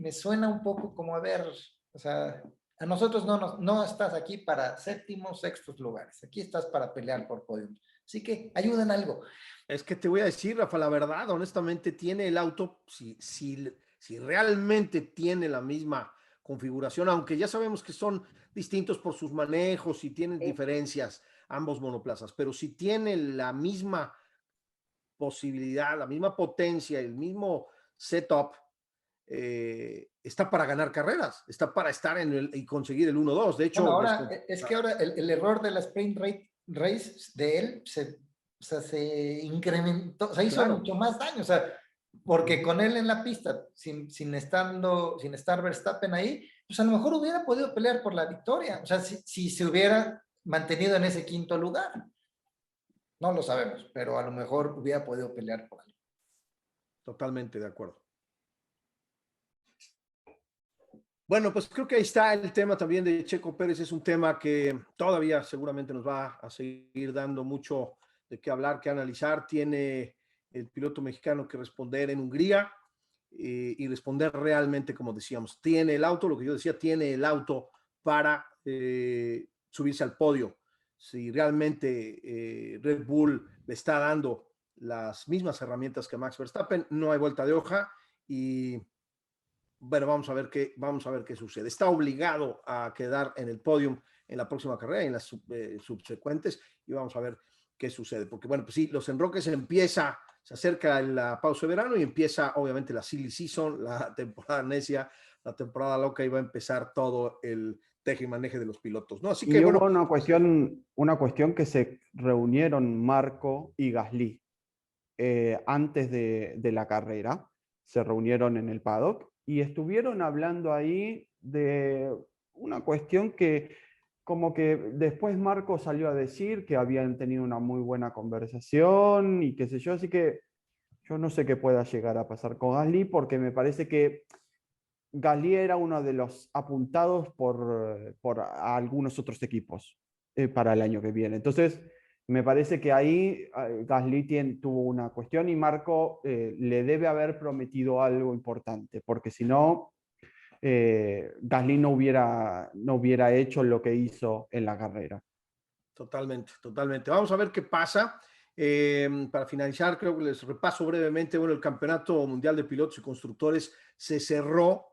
me suena un poco como, a ver, o sea, a nosotros no estás aquí para séptimos, sextos lugares, aquí estás para pelear por podium, así que ayuda en algo. es que te voy a decir, Rafa, la verdad, honestamente, tiene el auto, si si realmente tiene la misma configuración, aunque ya sabemos que son distintos por sus manejos y tienen diferencias ambos monoplazas, pero si tiene la misma posibilidad, la misma potencia, el mismo setup, está para ganar carreras, está para estar y conseguir el 1-2. De hecho, bueno, ahora es que ahora el error de la sprint race de él se incrementó, se hizo mucho más daño, o sea, porque con él en la pista, sin estar Verstappen ahí, pues a lo mejor hubiera podido pelear por la victoria, o sea, si se hubiera mantenido en ese quinto lugar. No lo sabemos, pero a lo mejor hubiera podido pelear por algo. Totalmente de acuerdo. Bueno, pues creo que ahí está el tema también de Checo Pérez. Es un tema que todavía seguramente nos va a seguir dando mucho de qué hablar, qué analizar. Tiene el piloto mexicano que responder en Hungría y responder realmente, como decíamos. Tiene el auto, lo que yo decía, tiene el auto para subirse al podio. Si realmente Red Bull le está dando las mismas herramientas que Max Verstappen, no hay vuelta de hoja y bueno, vamos a ver qué sucede. Está obligado a quedar en el podium en la próxima carrera y en las subsecuentes y vamos a ver qué sucede. Porque bueno, pues sí, los enroques se acerca la pausa de verano y empieza obviamente la silly season, la temporada necia, la temporada loca y va a empezar todo el teje y maneje de los pilotos, ¿no? Así que Y hubo bueno. una cuestión que se reunieron Marco y Gasly antes de la carrera, se reunieron en el paddock y estuvieron hablando ahí de una cuestión que como que después Marco salió a decir que habían tenido una muy buena conversación y qué sé yo, así que yo no sé qué pueda llegar a pasar con Gasly porque me parece que Gasly era uno de los apuntados por algunos otros equipos para el año que viene. Entonces, me parece que ahí Gasly tuvo una cuestión y Marco le debe haber prometido algo importante, porque si no, Gasly no hubiera hecho lo que hizo en la carrera. Totalmente, totalmente. Vamos a ver qué pasa. Para finalizar, creo que les repaso brevemente. Bueno, el Campeonato Mundial de Pilotos y Constructores se cerró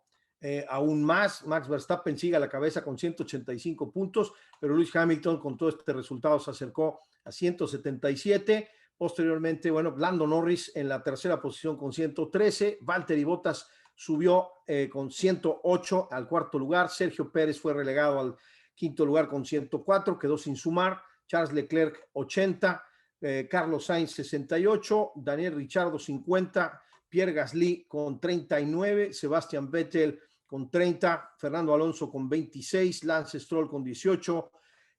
aún más. Max Verstappen sigue a la cabeza con 185 puntos, pero Lewis Hamilton con todo este resultado se acercó a 177. Posteriormente, bueno, Lando Norris en la tercera posición con 113. Valtteri Bottas subió con 108 al cuarto lugar. Sergio Pérez fue relegado al quinto lugar con 104, quedó sin sumar. Charles Leclerc 80, Carlos Sainz 68, Daniel Ricciardo 50, Pierre Gasly con 39, Sebastian Vettel con 30, Fernando Alonso con 26, Lance Stroll con 18,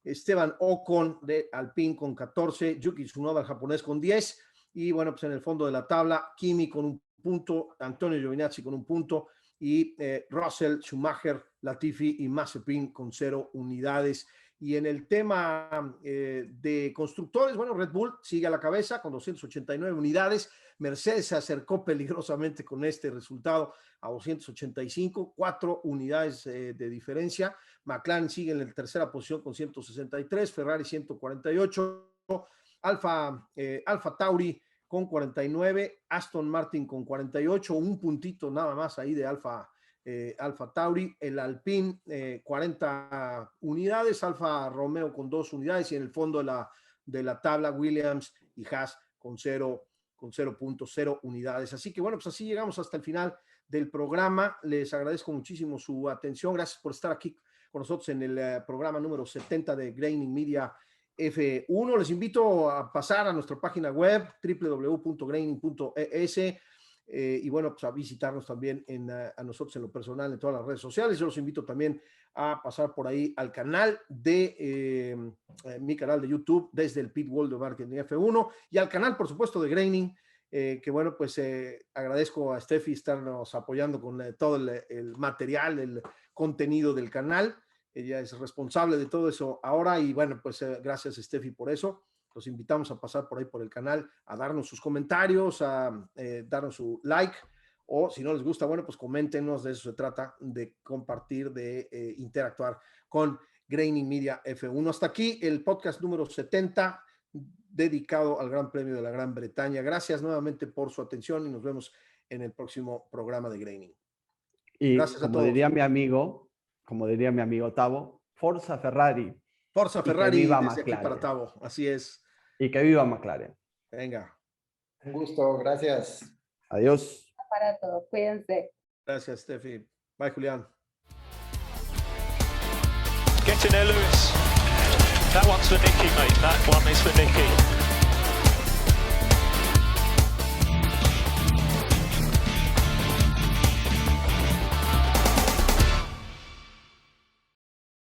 Esteban Ocon de Alpine con 14, Yuki Tsunoda, el japonés, con 10, y bueno, pues en el fondo de la tabla, Kimi con un punto, Antonio Giovinazzi con un punto, y Russell, Schumacher, Latifi y Mazepin con 0 unidades. Y en el tema de constructores, bueno, Red Bull sigue a la cabeza con 289 unidades. Mercedes se acercó peligrosamente con este resultado a 285, 4 unidades de diferencia. McLaren sigue en la tercera posición con 163, Ferrari 148, Alfa Tauri con 49, Aston Martin con 48, un puntito nada más ahí de Alfa Tauri, el Alpine 40 unidades, Alfa Romeo con 2 unidades y en el fondo de la tabla Williams y Haas con 0.0 unidades. Así que bueno, pues así llegamos hasta el final del programa. Les agradezco muchísimo su atención. Gracias por estar aquí con nosotros en el programa número 70 de Graining Media F1. Les invito a pasar a nuestra página web www.graining.es y bueno, pues a visitarnos también a nosotros en lo personal en todas las redes sociales. Yo los invito también a pasar por ahí al canal de mi canal de YouTube desde el Pit World de Marketing F1 y al canal, por supuesto, de Graining, que bueno, pues agradezco a Steffi estarnos apoyando con todo el material, el contenido del canal. Ella es responsable de todo eso ahora y bueno, pues gracias Steffi por eso. Los invitamos a pasar por ahí por el canal, a darnos sus comentarios, a darnos su like o si no les gusta, bueno, pues coméntenos, de eso se trata, de compartir, de interactuar con Graining Media F1. Hasta aquí el podcast número 70 dedicado al Gran Premio de la Gran Bretaña. Gracias nuevamente por su atención y nos vemos en el próximo programa de Graining. Y Gracias a como todos. diría mi amigo Tavo, Forza Ferrari Forza y que Ferrari viva desde aquí McLaren. para Tavo. Así es. y que viva McLaren. Venga. Un gusto, gracias. Adiós. Para todos, cuídense. Gracias, Steffi. Bye, Julián. Get in there, Lewis. That one's for Nicky, mate. That one is for Nicky.